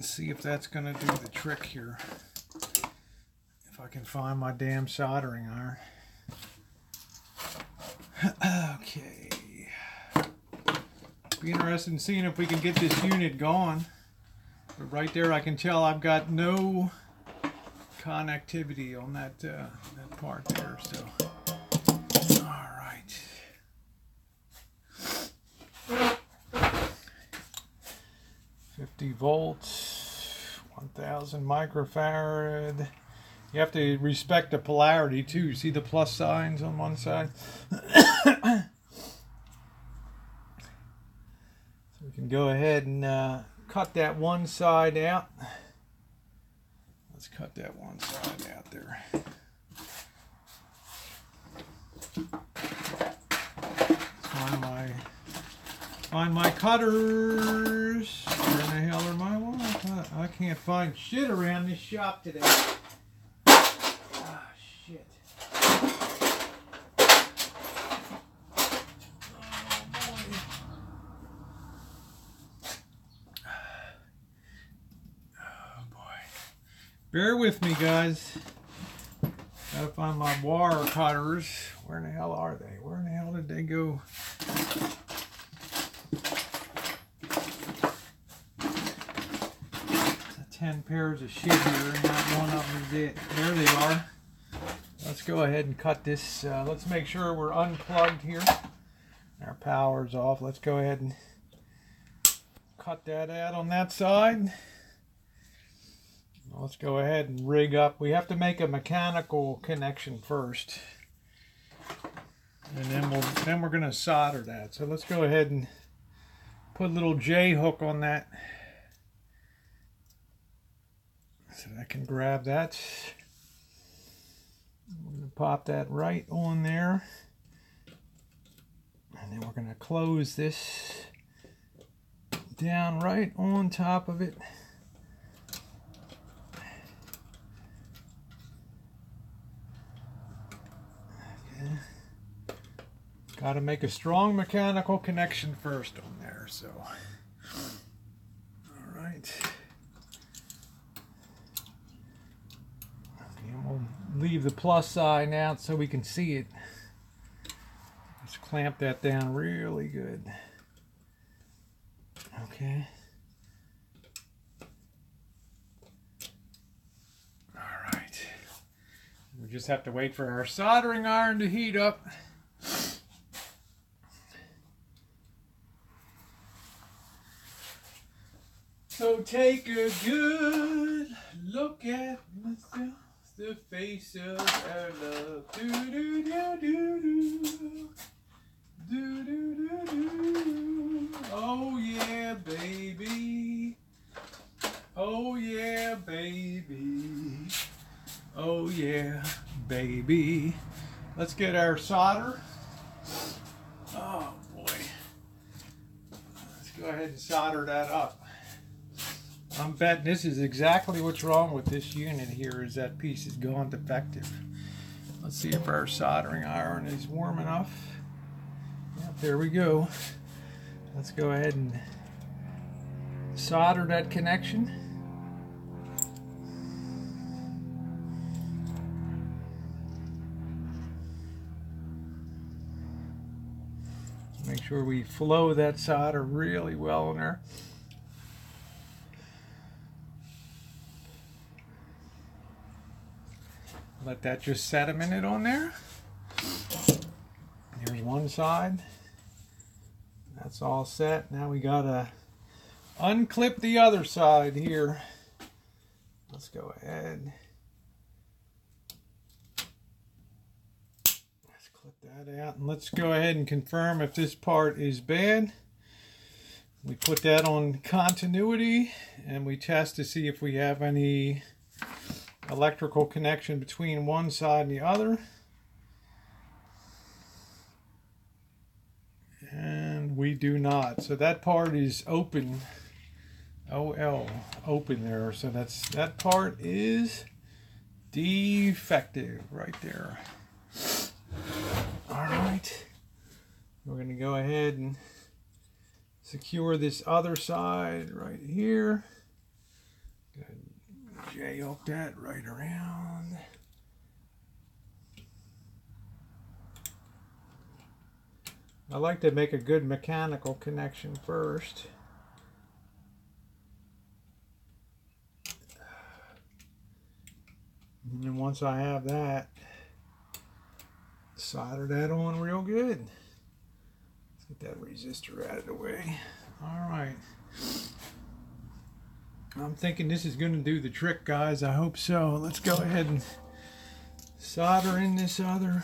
See if that's going to do the trick here. If I can find my damn soldering iron. Okay. Be interested in seeing if we can get this unit going. But right there I can tell I've got no connectivity on that part there. So, all right. 50 volts, 1000 microfarad. You have to respect the polarity too. See the plus signs on one side? So we can go ahead and cut that one side out. Let's cut that one side out there. Find my cutters. Where the hell are my ones? I can't find shit around this shop today. Ah, shit. Oh, boy. Oh, boy. Bear with me, guys. Gotta find my wire cutters. Where in the hell are they? Where in the hell did they go? 10 pairs of shit here, and not one of them is it. There they are. Let's go ahead and cut this. Let's make sure we're unplugged here. Our power's off. Let's go ahead and cut that out on that side. Let's go ahead and rig up. We have to make a mechanical connection first, and then we're going to solder that. So let's go ahead and put a little J hook on that. So I can grab that. We're going to pop that right on there. And then we're going to close this down right on top of it. Okay. Got to make a strong mechanical connection first on there. So, all right. We'll leave the plus sign out so we can see it. Just clamp that down really good. Okay. All right. We just have to wait for our soldering iron to heat up. So take a good look at myself. The face of our love. Do do do do do. Do do do do. Oh yeah, baby. Oh yeah, baby. Oh yeah, baby. Let's get our solder. Oh boy. Let's go ahead and solder that up. I'm betting this is exactly what's wrong with this unit here, is that piece is gone defective. Let's see if our soldering iron is warm enough. Yep, there we go. Let's go ahead and solder that connection. sure we flow that solder really well in there. Let that just set a minute on there. Here's one side. That's all set. Now we gotta unclip the other side here. Let's go ahead. Let's clip that out, and let's go ahead and confirm if this part is bad. We put that on continuity and we test to see if we have any electrical connection between one side and the other. And we do not. So that part is open. OL, open there. So that part is defective right there. All right. We're going to go ahead and secure this other side right here. J-hook that right around. I like to make a good mechanical connection first. And then once I have that, solder that on real good. Let's get that resistor out of the way. All right. I'm thinking this is going to do the trick, guys. I hope so. Let's go ahead and solder in this other.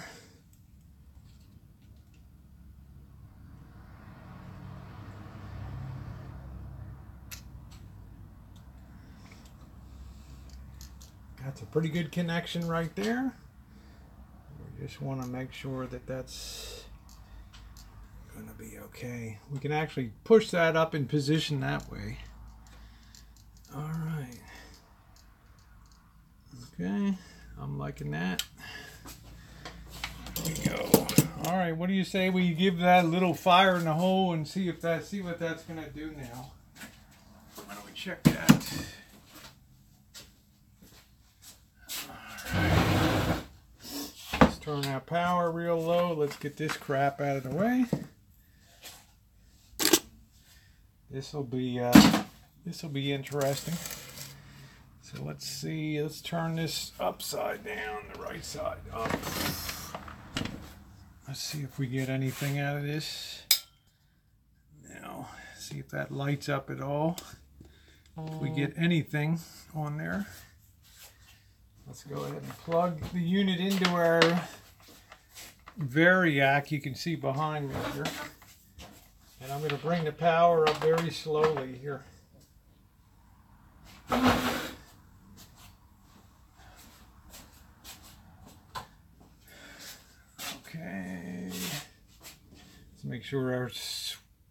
That's a pretty good connection right there. We just want to make sure that that's going to be okay. We can actually push that up in position that way. All right. Okay, I'm liking that. There we go. All right, what do you say we give that a little fire in the hole and see what that's gonna do now? Why don't we check that? All right. Let's turn our power real low. Let's get this crap out of the way. This will be interesting. So let's see, let's turn this upside down, the right side up. Let's see if we get anything out of this. Now, see if that lights up at all. If we get anything on there. Let's go ahead and plug the unit into our variac. You can see behind me here. And I'm going to bring the power up very slowly here. Okay. Let's make sure our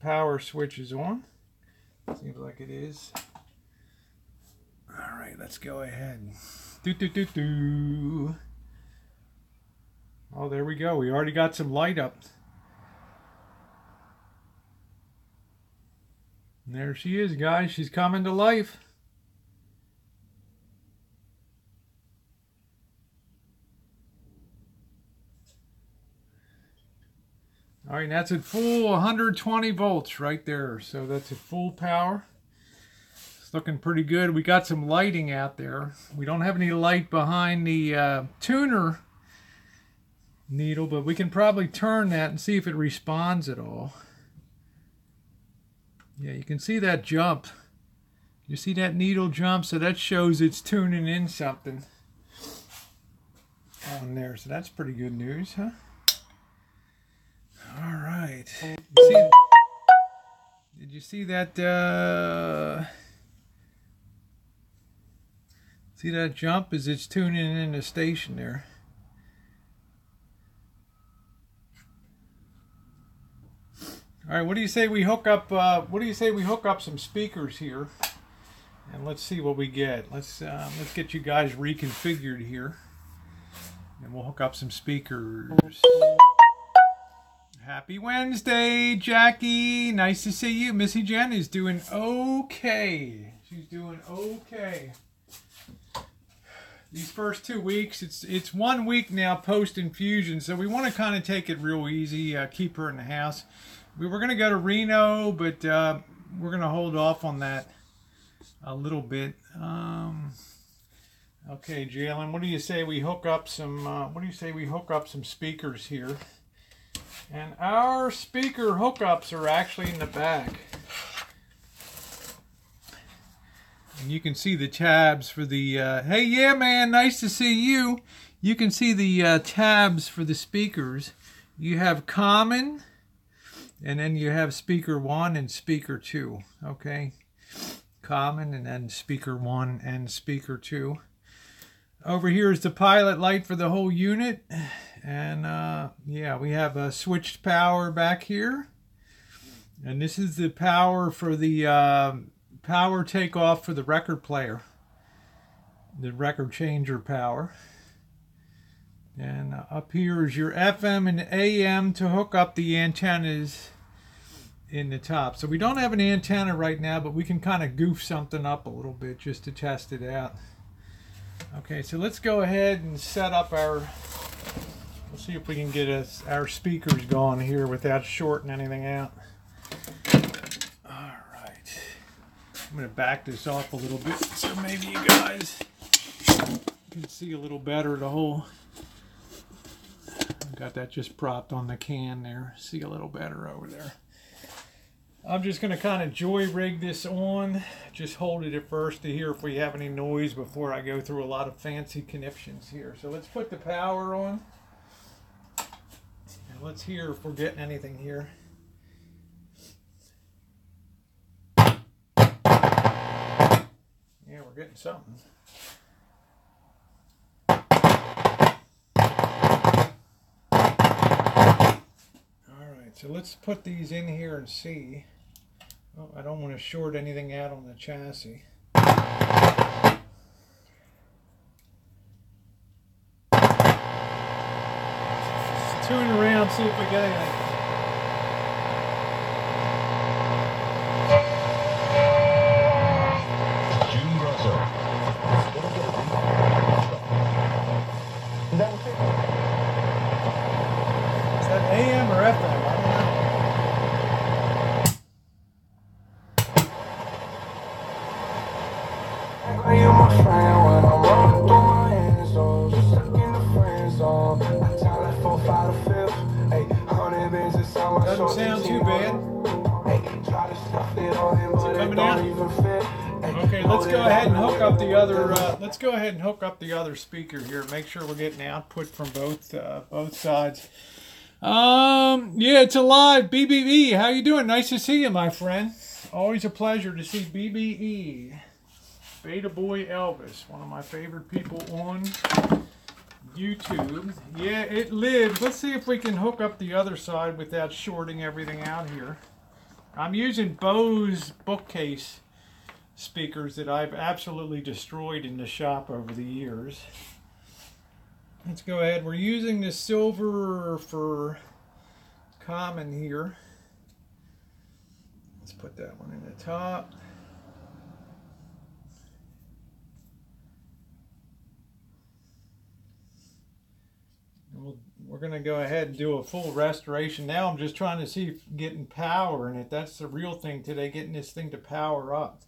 power switch is on. Seems like it is. All right, let's go ahead. Oh, there we go. We already got some light up. And there she is, guys. She's coming to life. All right, that's at full 120 volts right there. So that's at full power. It's looking pretty good. We got some lighting out there. We don't have any light behind the tuner needle, but we can probably turn that and see if it responds at all. Yeah, you can see that jump. You see that needle jump? So that shows it's tuning in something on there. So that's pretty good news, huh? All right. Did you see that? See that jump as it's tuning in the station there? All right. What do you say we hook up? What do you say we hook up some speakers here, and let's see what we get. Let's get you guys reconfigured here, and we'll hook up some speakers. Happy Wednesday, Jackie. Nice to see you. Missy Jen is doing okay. She's doing okay. These first 2 weeks, it's 1 week now post-infusion, so we want to kind of take it real easy, keep her in the house. We were going to go to Reno, but we're going to hold off on that a little bit. Okay, Jalen, what do you say we hook up some? Some speakers here? And our speaker hookups are actually in the back. And you can see the tabs for the, hey, yeah, man, nice to see you. You can see the tabs for the speakers. You have common, and then you have speaker 1 and speaker 2, okay? Common, and then speaker 1 and speaker 2. Over here is the pilot light for the whole unit. And yeah, we have a switched power back here. And this is the power for the power takeoff for the record player. The record changer power. And up here is your FM and AM to hook up the antennas in the top. So we don't have an antenna right now, but we can kind of goof something up a little bit just to test it out. Okay, so let's go ahead and set up our, let's see if we can get our speakers going here without shorting anything out. All right. I'm going to back this off a little bit so maybe you guys can see a little better the whole, got that just propped on the can there. See a little better over there. I'm just going to kind of joy rig this on. Just hold it at first to hear if we have any noise before I go through a lot of fancy connections here. So let's put the power on. And let's hear if we're getting anything here. Yeah, we're getting something. Alright, so let's put these in here and see. Oh, I don't want to short anything out on the chassis. Just tune around, see if we get anything. Is that AM or FM? I don't know. Doesn't sound too bad. Is it coming out? Okay, let's go ahead and hook up the other. Let's go ahead and hook up the other speaker here. Make sure we're getting output from both sides. Yeah, it's alive. BBE, how you doing? Nice to see you, my friend. Always a pleasure to see BBE. Beta Boy Elvis, one of my favorite people on YouTube. Yeah, it lives. Let's see if we can hook up the other side without shorting everything out here. I'm using Bose bookcase speakers that I've absolutely destroyed in the shop over the years. Let's go ahead. We're using the silver for common here. Let's put that one in the top. We're going to go ahead and do a full restoration. Now I'm just trying to see if getting power in it. That's the real thing today, getting this thing to power up.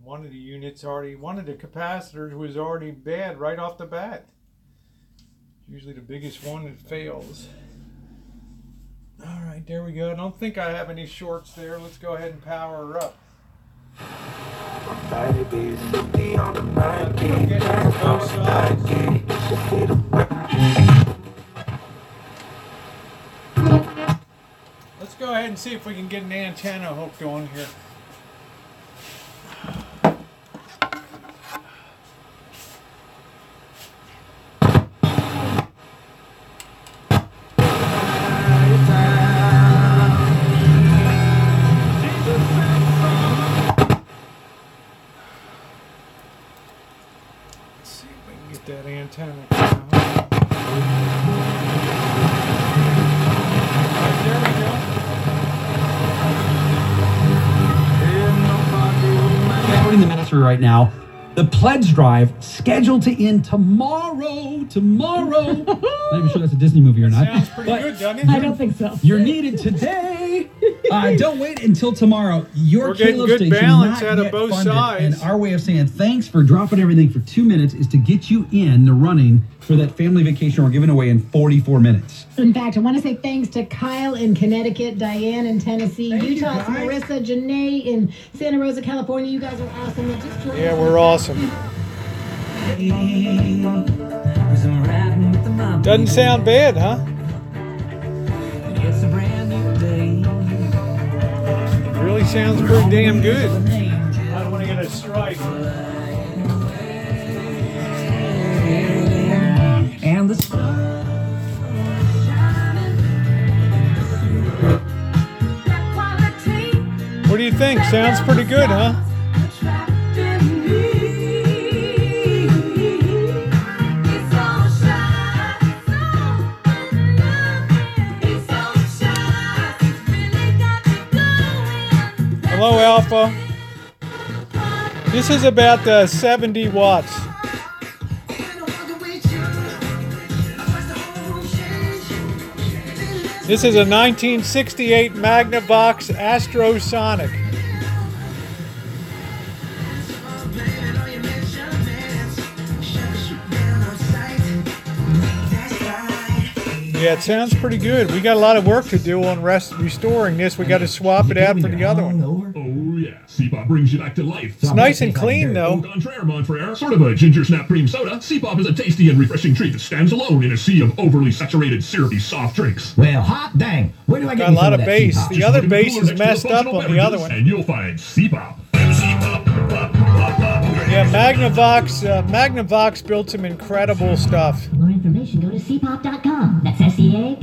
One of the units already, one of the capacitors was already bad right off the bat. It's usually the biggest one that fails. All right, there we go. I don't think I have any shorts there. Let's go ahead and power her up. Let's go ahead and see if we can get an antenna hooked on here. That antenna. Right, there we go. Putting the minutes through right now. The pledge drive scheduled to end tomorrow. I'm not even sure that's a Disney movie or not. Sounds pretty good, doesn't it? I don't think so. You're needed today. Don't wait until tomorrow. Your We're getting Caleb good station balance not out of yet both funded, sides. And our way of saying thanks for dropping everything for 2 minutes is to get you in the running for that family vacation we're giving away in 44 minutes. In fact, I want to say thanks to Kyle in Connecticut, Diane in Tennessee, Utah, Marissa, Janae in Santa Rosa, California. You guys are awesome. Yeah, we're awesome. Doesn't sound bad, huh? Really sounds pretty damn good. I don't want to get a strike. And the What do you think? Sounds pretty good, huh? Hello, Alpha. This is about 70 watts. This is a 1968 Magnavox Astrosonic. Yeah, it sounds pretty good. We got a lot of work to do on restoring this. We got to swap it out for the other one. Oh yeah, CPOP brings you back to life. It's nice and clean, though. Contraire, mon frere. Sort of a ginger snap cream soda, CPOP is a tasty and refreshing treat that stands alone in a sea of overly saturated, syrupy soft drinks. Well, hot dang. Where do I get Got a lot of that bass. CPOP? The other bass is messed up on the other one. And you'll find CPOP. Yeah, Magnavox built some incredible stuff. For more information, go to cpop.com. That's SEAPOP.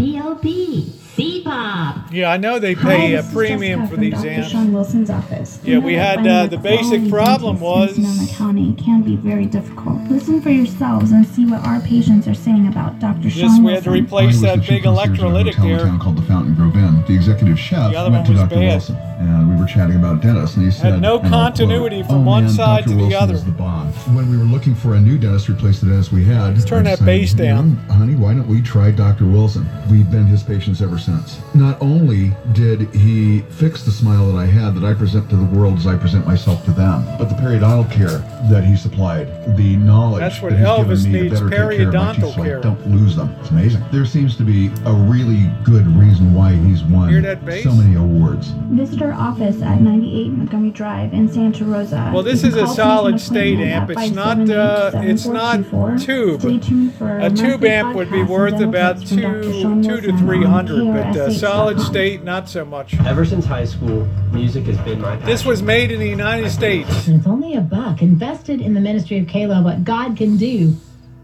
CPOP. Yeah, I know they pay a premium for these amps. Sean Wilson's office. Yeah, we had the basic problem was Sonoma County can be very difficult. Listen for yourselves and see what our patients are saying about Dr. Sean just we had to Wilson. replace that big electrolytic there. Called the Fountain Grove Inn. The executive chef The other went one to was Dr. bad. Wilson, and we were chatting about dentist, and he said, Had no and I'll quote, continuity from "Oh, one man, side Dr. to the Wilson other." is the bomb." When we were looking for a new dentist to replace the dentist we had, Let's turn I that decided, bass down. "You know, honey, why don't we try Dr. Wilson? We've been his patients ever since. Not only did he fix the smile that I had, that I present to the world as I present myself to them, but the periodontal care that he supplied, the knowledge That's what that he's Elvis given me needs, to better take care of my periodontal teeth so I care. don't lose them. It's amazing. There seems to be a really good reason why he's won Hear that bass? so many awards. Visit our office at 98 Montgomery Drive in Santa Rosa. Well, this You is can a call solid to state make an amp. appointment at It's not 578-7424. tube. Stay tuned for A tube monthly amp would be podcasts worth and about benefits from Dr. Sean two to Wilson 300, on but KRSH.com. solid state not so much. Ever since high school, music has been my passion. This was made in the United States. And it's only $1. Invested in the ministry of Kayla. What God can do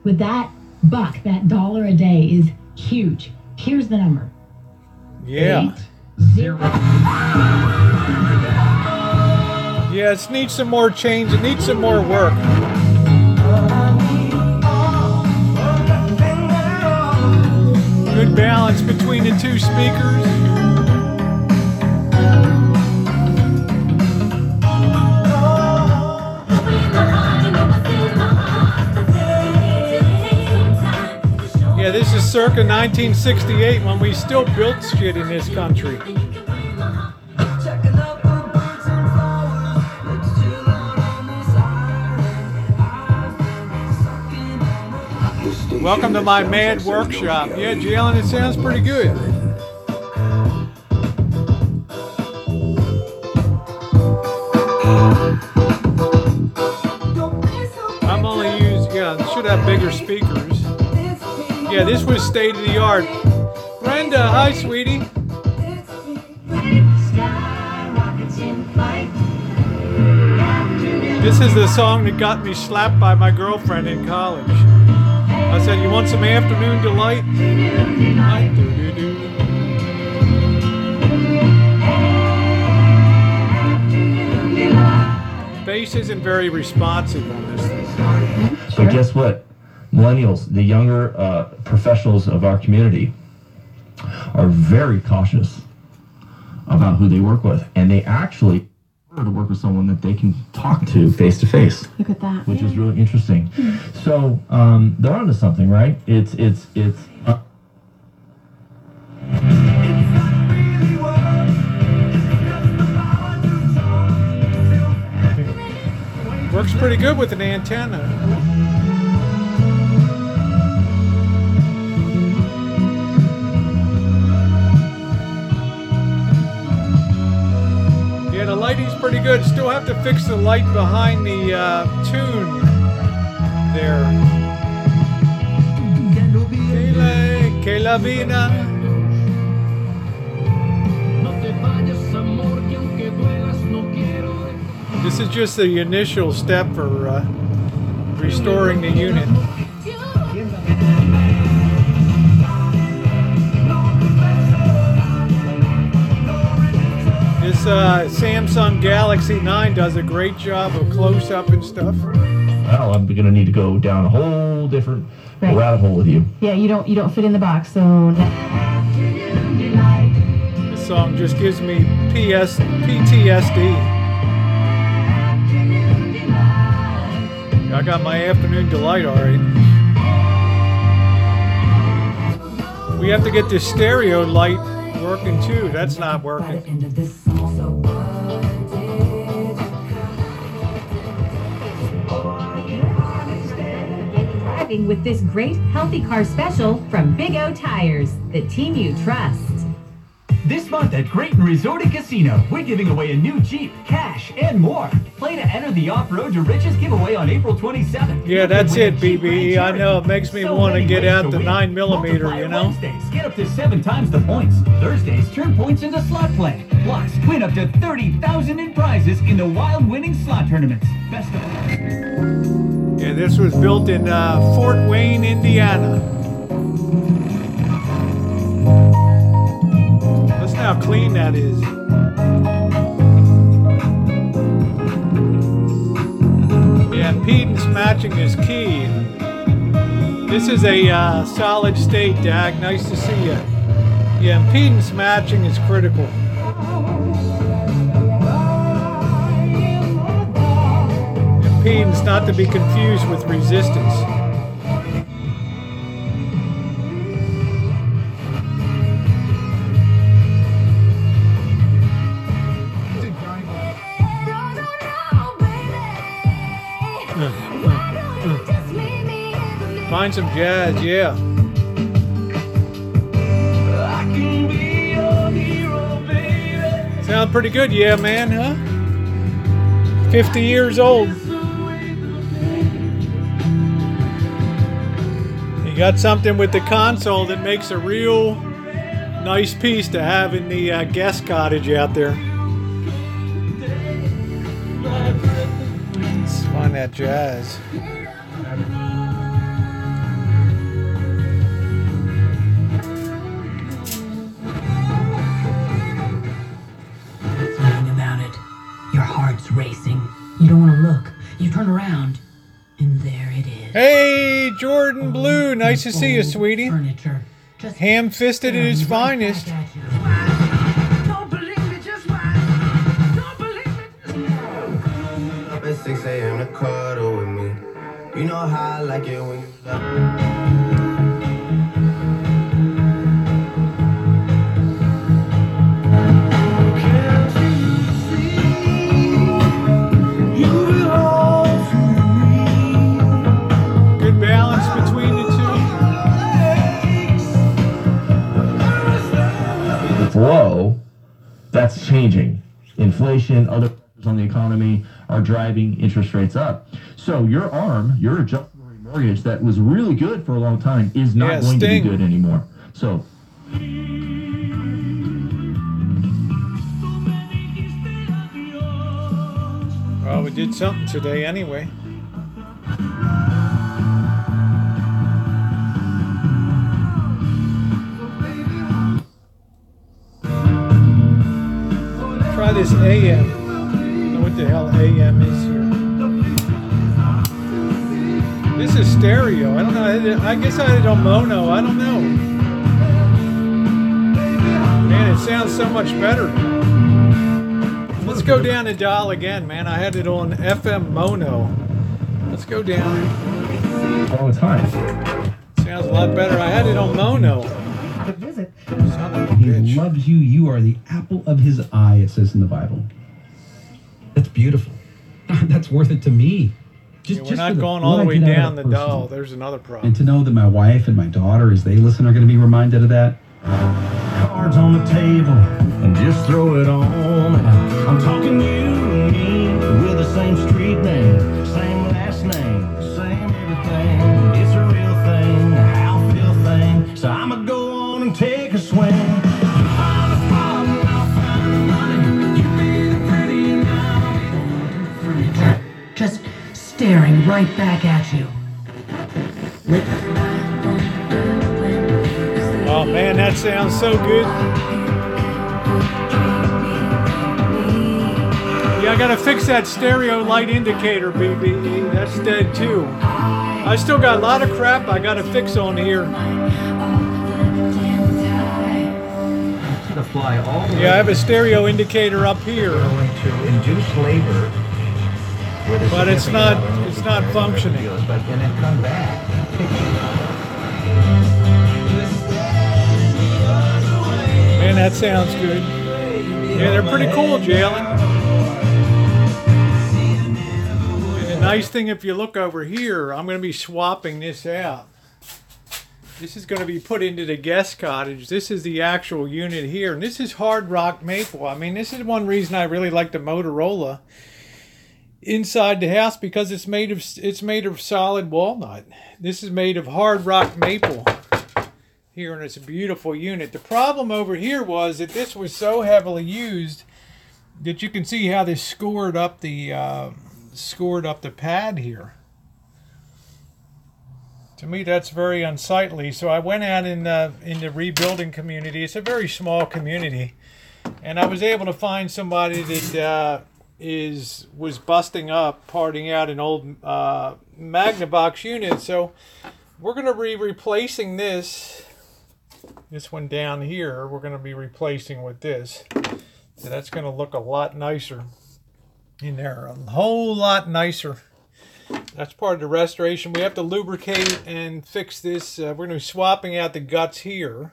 with that buck, that $1 a day, is huge. Here's the number. Yeah. 80. Yeah, it needs some more change. It needs some more work. Good balance between the two speakers. Yeah, this is circa 1968 when we still built shit in this country. Welcome to my mad workshop. Yeah, Jalen, it sounds pretty good. I'm only using, should have bigger speakers. Yeah, this was state of the art. Brenda, hi, sweetie. This is the song that got me slapped by my girlfriend in college. I said, "You want some afternoon delight?" Bass isn't very responsive on this thing. So guess what? Millennials, the younger professionals of our community, are very cautious about who they work with, and they actually to work with someone that they can talk to face, Look at that. which is really interesting. So they're onto something, right? It's Works pretty good with an antenna. Yeah, the lighting's pretty good. Still have to fix the light behind the tune there. Que la vida. This is just the initial step for restoring the unit. This Samsung Galaxy 9 does a great job of close-up and stuff. Well, I'm gonna need to go down a whole different rabbit hole with you. Yeah, you don't fit in the box, so. This song just gives me PTSD. I got my afternoon delight already. We have to get this stereo light working too. That's not working. Driving with this great healthy car special from Big O Tires, the team you trust. This month at Creighton Resort and Casino, we're giving away a new Jeep, cash, and more. Play to enter the Off-Road to Riches giveaway on April 27th. Yeah, that's it, BB. I know it makes me want to get out the 9mm, you know? Wednesdays, get up to 7 times the points. Thursdays, turn points into slot play. Plus, win up to $30,000 in prizes in the wild winning slot tournaments. Best of luck. Yeah, this was built in Fort Wayne, Indiana. Listen how clean that is. Yeah, impedance matching is key. This is a solid state, Dag. Nice to see you. Yeah, impedance matching is critical. Impedance not to be confused with resistance. Find some jazz, yeah. Sound pretty good, yeah, man, huh? 50 years old. You got something with the console that makes a real nice piece to have in the guest cottage out there. Let's find that jazz. Racing. You don't want to look. You turn around, and there it is. Hey, Jordan Blue. Nice to see you, sweetie. Ham-fisted at his finest. Don't believe me, just watch. Don't believe me. Up at 6 a.m. to cuddle with me. You know how I like it when you love flow, that's changing. Inflation, other pressures on the economy are driving interest rates up. So your ARM, your adjustable rate mortgage that was really good for a long time is not going to be good anymore. So well, we did something today anyway. Try this AM. I don't know what the hell AM is here. This is stereo. I don't know. I guess I had it on mono. I don't know. Man, it sounds so much better. Let's go. go down and dial again, man. I had it on FM mono. Let's go down. All the time. Sounds a lot better. I had it on mono. He loves you. You are the apple of his eye, it says in the Bible. That's beautiful. That's worth it to me. We're not going all the way down the dial. There's another problem. And to know that my wife and my daughter, as they listen, are going to be reminded of that. Cards on the table and just throw it on. I'm talking you and me with the same street name, same last name, same everything. It's a real thing, a how feel thing. So I'ma go on and take a swing. You find a problem, I'll find the money. You be the pretty and I'll be the freak. Just staring right back at you. Oh man, that sounds so good. Yeah, I gotta fix that stereo light indicator, BBE. That's dead too. I still got a lot of crap I gotta fix on here. Yeah, I have a stereo indicator up here. To induce labor. But it's not functioning. But then it come back. Man, that sounds good. Yeah, they're pretty cool, Jalen. And the nice thing, if you look over here, I'm going to be swapping this out. This is going to be put into the guest cottage. This is the actual unit here, and this is hard rock maple. I mean, this is one reason I really like the Motorola inside the house, because it's made of solid walnut. This is made of hard rock maple here, and it's a beautiful unit. The problem over here was that this was so heavily used that you can see how this scored up the pad here. To me, that's very unsightly. So I went out in the rebuilding community. It's a very small community, and I was able to find somebody that was busting up, parting out an old Magnavox unit. So we're going to be replacing this one down here. We're going to be replacing with this. So that's going to look a lot nicer in there, a whole lot nicer. That's part of the restoration. We have to lubricate and fix this. We're going to be swapping out the guts here.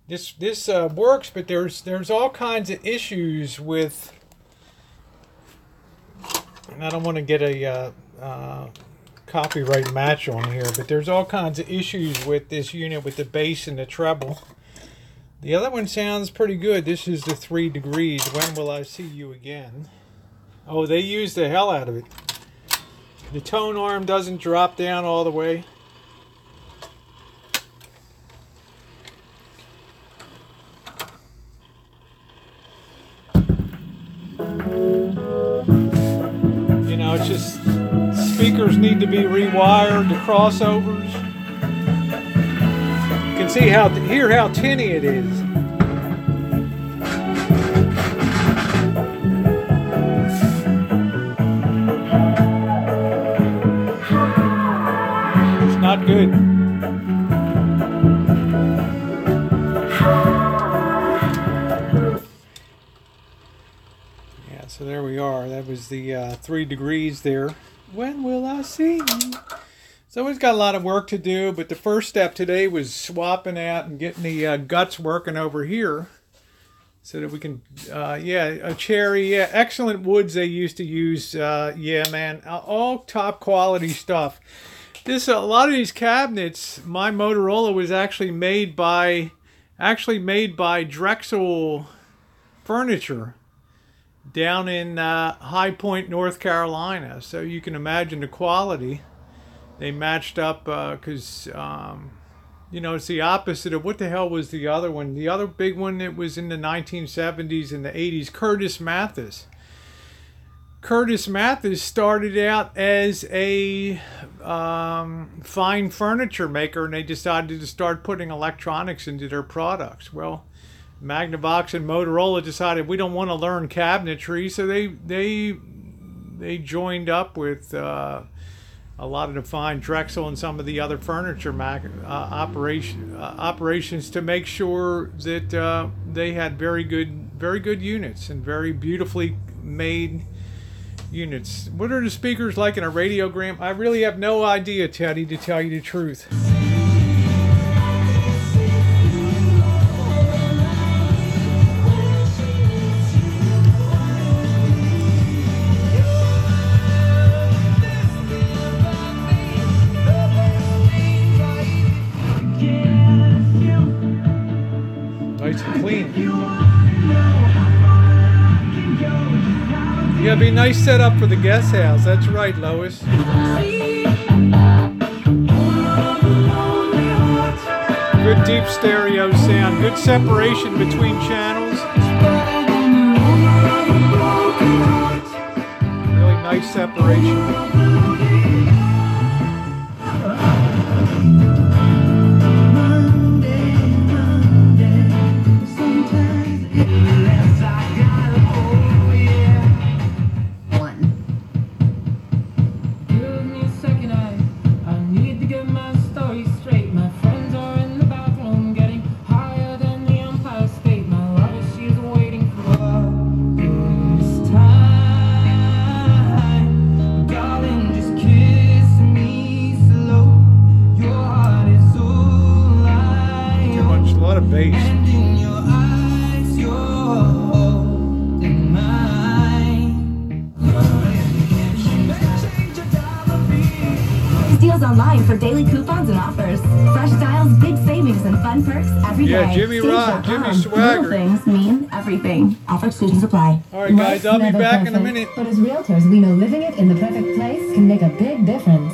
This works, but there's all kinds of issues with. And I don't want to get a copyright match on here, but there's all kinds of issues with this unit, with the bass and the treble. The other one sounds pretty good. This is the 3 degrees. When will I see you again? Oh, they used the hell out of it. The tone arm doesn't drop down all the way. You know, it's just speakers need to be rewired, the crossovers. You can see hear how tinny it is. It's not good. Yeah, so there we are. That was the 3 degrees there. When will I see you? So it's got a lot of work to do, but the first step today was swapping out and getting the guts working over here so that we can, yeah, a cherry, yeah, excellent woods they used to use, yeah, man, all top quality stuff. A lot of these cabinets, my Motorola was actually made by Drexel Furniture down in High Point, North Carolina. So you can imagine the quality. They matched up because, you know, it's the opposite of what the hell was the other one. The other big one that was in the 1970s and the 80s, Curtis Mathis. Curtis Mathis started out as a fine furniture maker, and they decided to start putting electronics into their products. Well, Magnavox and Motorola decided we don't want to learn cabinetry, so they joined up with a lot of the fine Drexel and some of the other furniture operations to make sure that they had very good units and very beautifully made units. What are the speakers like in a radiogram? I really have no idea, Teddy, to tell you the truth. Nice and clean. Yeah, it'd be a nice setup for the guest house. That's right, Lois. Good deep stereo sound. Good separation between channels. Really nice separation. Online for daily coupons and offers. Fresh styles, big savings, and fun perks every day. Yeah, Jimmy Rock, Jimmy Swagger. Little things mean everything. Offer exclusions apply. All right, guys, I'll be back in a minute. But as realtors, we know living it in the perfect place can make a big difference.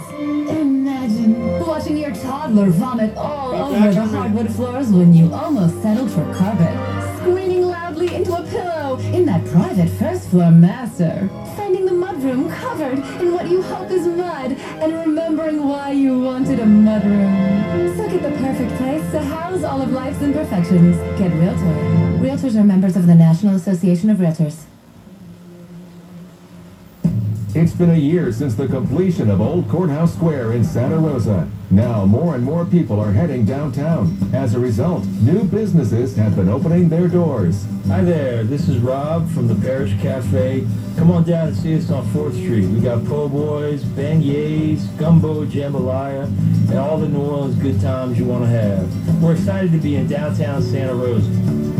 Imagine watching your toddler vomit all over the hardwood floors when you almost settled for carpet. Screaming loudly into a pillow in that private first floor master. Finding the mudroom covered in what you hope is mud and remembering why you wanted a mudroom. So get the perfect place to house all of life's imperfections. Get Realtor. Realtors are members of the National Association of Realtors. It's been a year since the completion of Old Courthouse Square in Santa Rosa. Now more and more people are heading downtown. As a result, new businesses have been opening their doors. Hi there, this is Rob from the Parish Cafe. Come on down and see us on 4th Street. We got po' boys, beignets, gumbo, jambalaya, and all the New Orleans good times you want to have. We're excited to be in downtown Santa Rosa.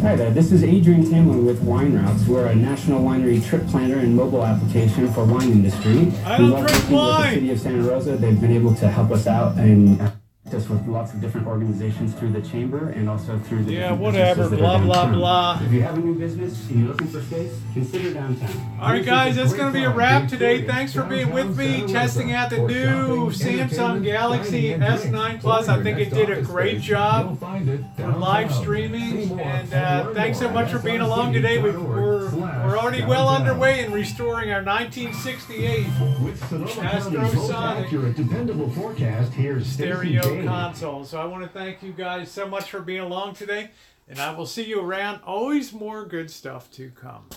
Hi there, this is Adrian Tamlin with Wine Routes. We're a national winery trip planner and mobile application for wine industry. I don't drink wine! With the city of Santa Rosa, they've been able to help us out and us with lots of different organizations through the chamber and also through the whatever, blah blah blah. If you have a new business and you're looking for space, consider downtown. All right, guys, that's going to be a wrap today. Thanks for being with me, testing out the new Samsung Galaxy S9 Plus. I think it did a great job for live streaming, and thanks so much for being along today. We're already well underway in restoring our 1968 Astrosonic dependable forecast. Here's stereo console. So I want to thank you guys so much for being along today, and I will see you around. Always more good stuff to come.